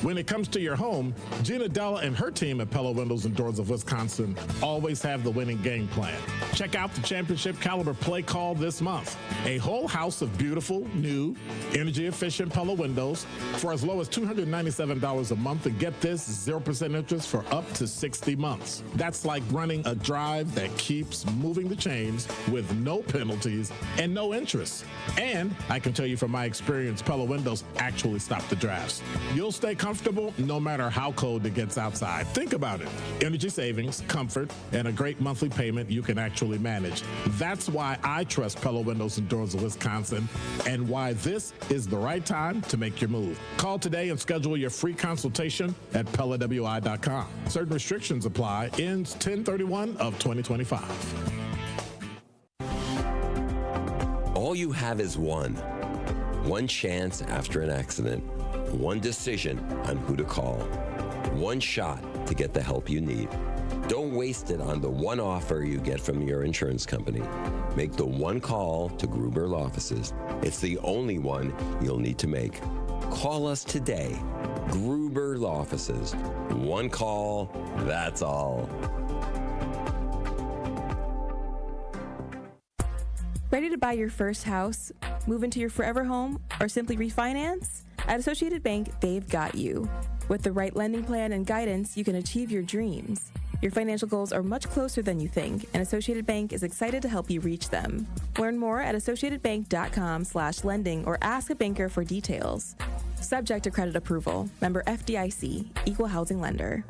When it comes to your home, Gina Della and her team at Pella Windows and Doors of Wisconsin always have the winning game plan. Check out the championship caliber play call this month. A whole house of beautiful, new, energy-efficient Pella windows for as low as $297 a month, and get this, 0% interest for up to 60 months. That's like running a drive that keeps moving the chains with no penalties and no interest. And I can tell you from my experience, Pella Windows actually stop the drafts. You'll stay comfortable no matter how cold it gets outside. Think about it. Energy savings, comfort, and a great monthly payment you can actually manage. That's why I trust Pella Windows and Doors of Wisconsin, and why this is the right time to make your move. Call today and schedule your free consultation at PellaWI.com. Certain restrictions apply. Ends 10/31 of 2025. All you have is one chance after an accident, one decision on who to call, one shot to get the help you need. Don't waste it on the one offer you get from your insurance company. Make the one call to Gruber Law Offices. It's the only one you'll need to make. Call us today. Gruber Law Offices. One call, that's all. Ready to buy your first house, move into your forever home, or simply refinance? At Associated Bank, they've got you. With the right lending plan and guidance, you can achieve your dreams. Your financial goals are much closer than you think, and Associated Bank is excited to help you reach them. Learn more at associatedbank.com/lending or ask a banker for details. Subject to credit approval. Member FDIC, Equal Housing Lender.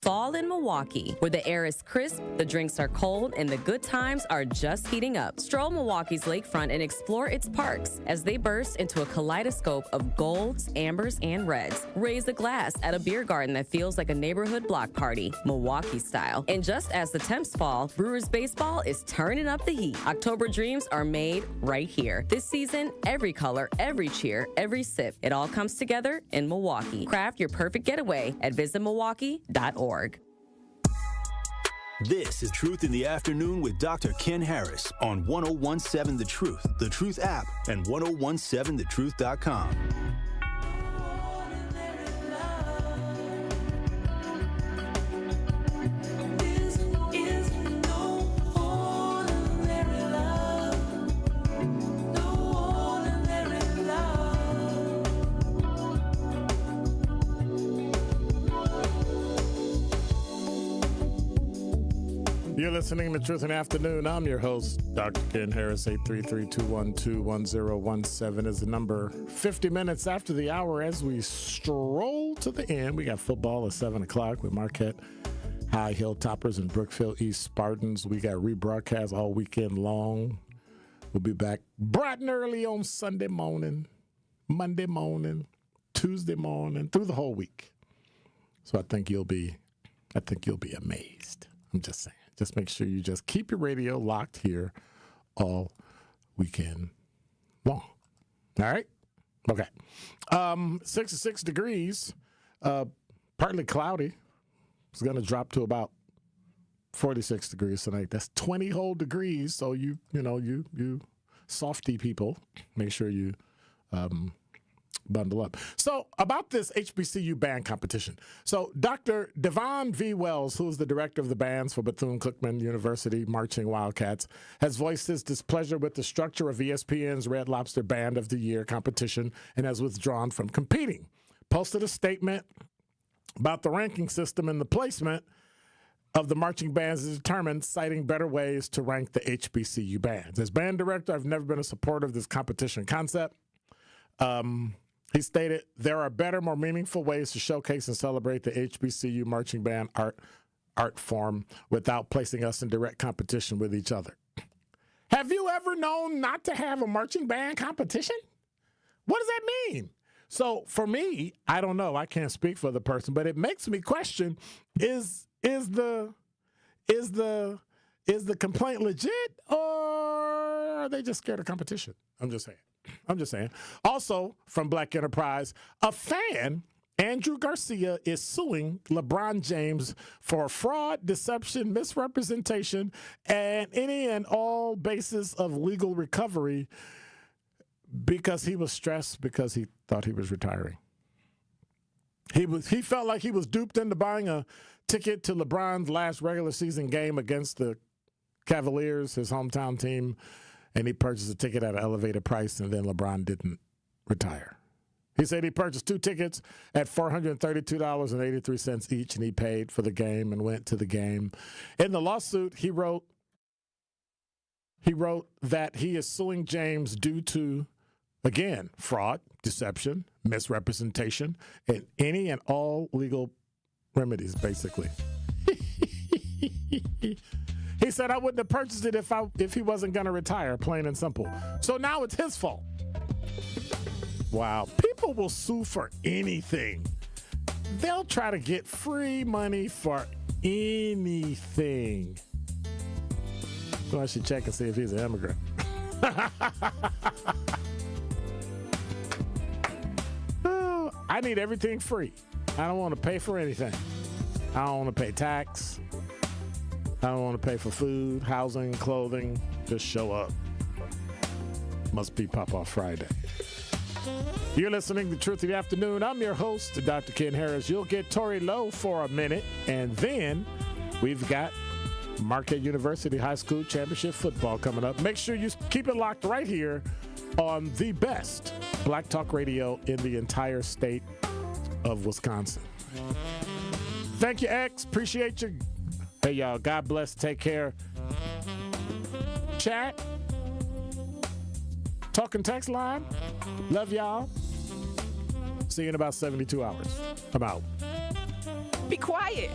Fall in Milwaukee, where the air is crisp, the drinks are cold, and the good times are just heating up. Stroll Milwaukee's lakefront and explore its parks as they burst into a kaleidoscope of golds, ambers, and reds. Raise a glass at a beer garden that feels like a neighborhood block party, Milwaukee style. And just as the temps fall, Brewers baseball is turning up the heat. October dreams are made right here. This season, every color, every cheer, every sip, it all comes together in Milwaukee. Craft your perfect getaway at visitmilwaukee.org. This is Truth in the Afternoon with Dr. Ken Harris on 1017 The Truth app, and 1017thetruth.com. You're listening to Truth in the Afternoon. I'm your host, Dr. Ken Harris. 833-212-1017 is the number. 50 minutes after the hour as we stroll to the end. We got football at 7 o'clock with Marquette High Hilltoppers and Brookfield East Spartans. We got rebroadcast all weekend long. We'll be back bright and early on Sunday morning, Monday morning, Tuesday morning, through the whole week. So I think you'll be amazed. I'm just saying. Just make sure you just keep your radio locked here all weekend long. All right? Okay. 66 degrees, partly cloudy. It's going to drop to about 46 degrees tonight. That's 20 whole degrees. So you softy people, make sure you bundle up. So about this HBCU band competition. So Dr. Devon V. Wells, who is the director of the bands for Bethune-Cookman University Marching Wildcats, has voiced his displeasure with the structure of ESPN's Red Lobster Band of the Year competition and has withdrawn from competing. Posted a statement about the ranking system and the placement of the marching bands is determined, citing better ways to rank the HBCU bands. As band director, I've never been a supporter of this competition concept. He stated, there are better, more meaningful ways to showcase and celebrate the HBCU marching band art form without placing us in direct competition with each other. Have you ever known not to have a marching band competition? What does that mean? So for me, I don't know. I can't speak for the person, but it makes me question, is the complaint legit, or are they just scared of competition? I'm just saying. Also, from Black Enterprise, a fan, Andrew Garcia, is suing LeBron James for fraud, deception, misrepresentation, and any and all basis of legal recovery because he was stressed because he thought he was retiring. He felt like he was duped into buying a ticket to LeBron's last regular season game against the Cavaliers, his hometown team, and he purchased a ticket at an elevated price, and then LeBron didn't retire. He said he purchased 2 tickets at $432.83 each, and he paid for the game and went to the game. In the lawsuit, he wrote that he is suing James due to, again, fraud, deception, misrepresentation, and any and all legal remedies, basically. He said, I wouldn't have purchased it if he wasn't going to retire, plain and simple. So now it's his fault. Wow. People will sue for anything. They'll try to get free money for anything. So I should check and see if he's an immigrant. I need everything free. I don't want to pay for anything. I don't want to pay tax. I don't want to pay for food, housing, clothing. Just show up. Must be Pop-Off Friday. You're listening to Truth in the Afternoon. I'm your host, Dr. Ken Harris. You'll get Tori Lowe for a minute, and then we've got Marquette University High School Championship football coming up. Make sure you keep it locked right here on the best Black Talk Radio in the entire state of Wisconsin. Thank you, X. Appreciate you. Hey, y'all. God bless. Take care. Chat. Talking text line. Love y'all. See you in about 72 hours. I'm out. Be quiet.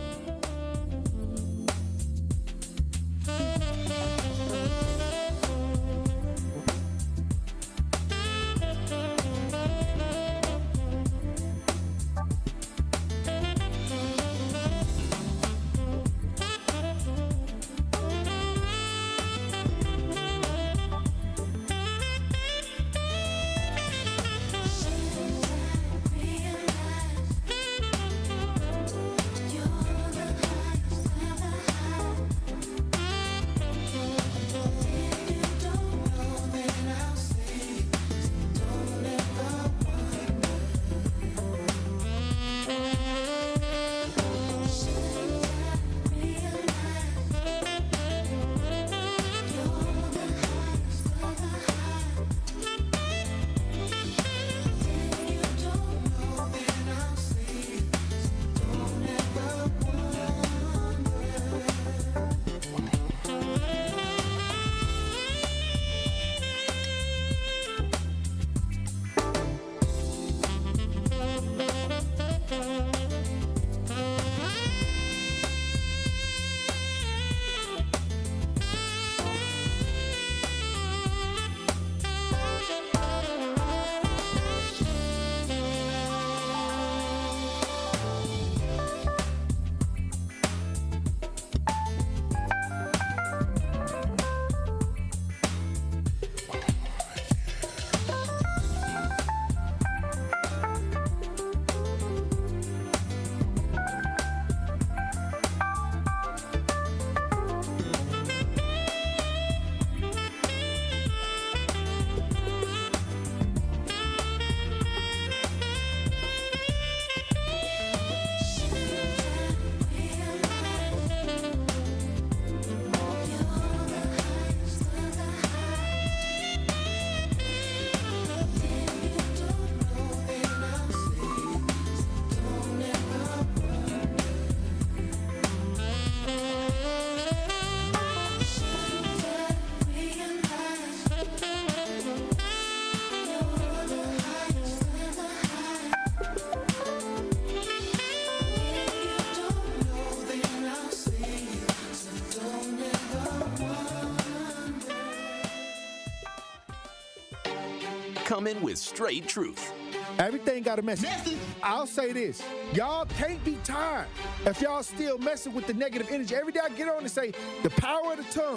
Come in with straight truth. Everything got a message. I'll say this. Y'all can't be tired if y'all still messing with the negative energy. Every day I get on and say, the power of the tongue.